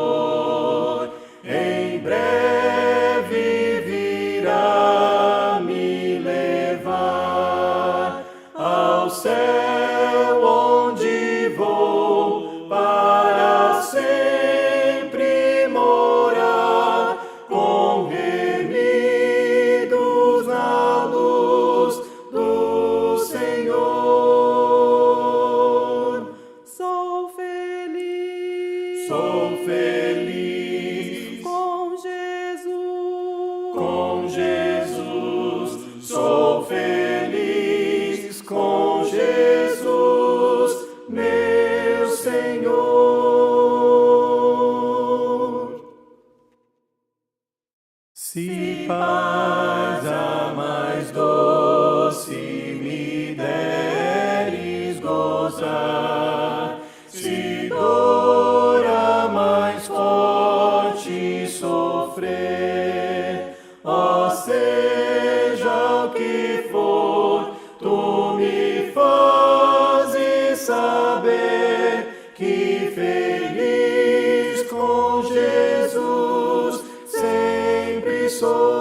Em breve virá me levar ao céu, onde vou para sempre morar, com remidos na luz do Senhor. Sou feliz. Sou feliz. Com Jesus. Com Jesus, sou feliz. Com Jesus, meu Senhor. Se paz a mais doce me deres gozar, se dor a mais forte sofrer, ó seja o que for, tu me fazes saber que feliz com Jesus sempre sou.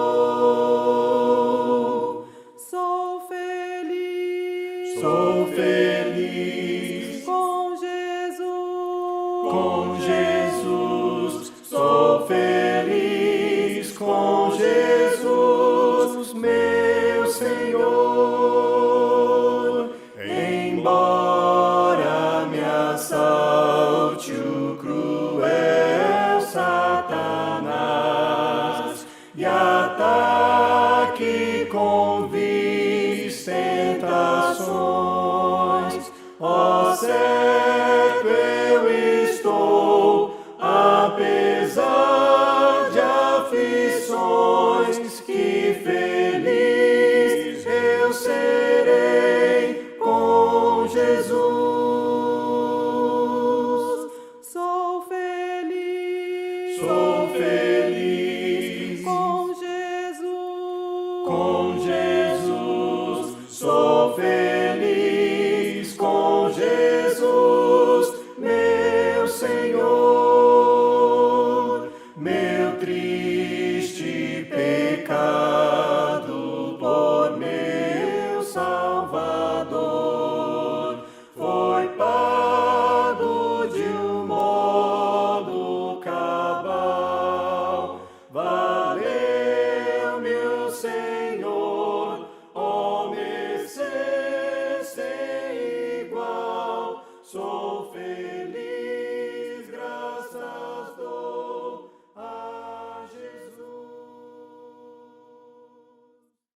Sou feliz. Sou feliz. Com Jesus. Com Jesus, sou feliz. Com Jesus, meu Senhor. Embora me assalte o cruel Satanás e ataque com vida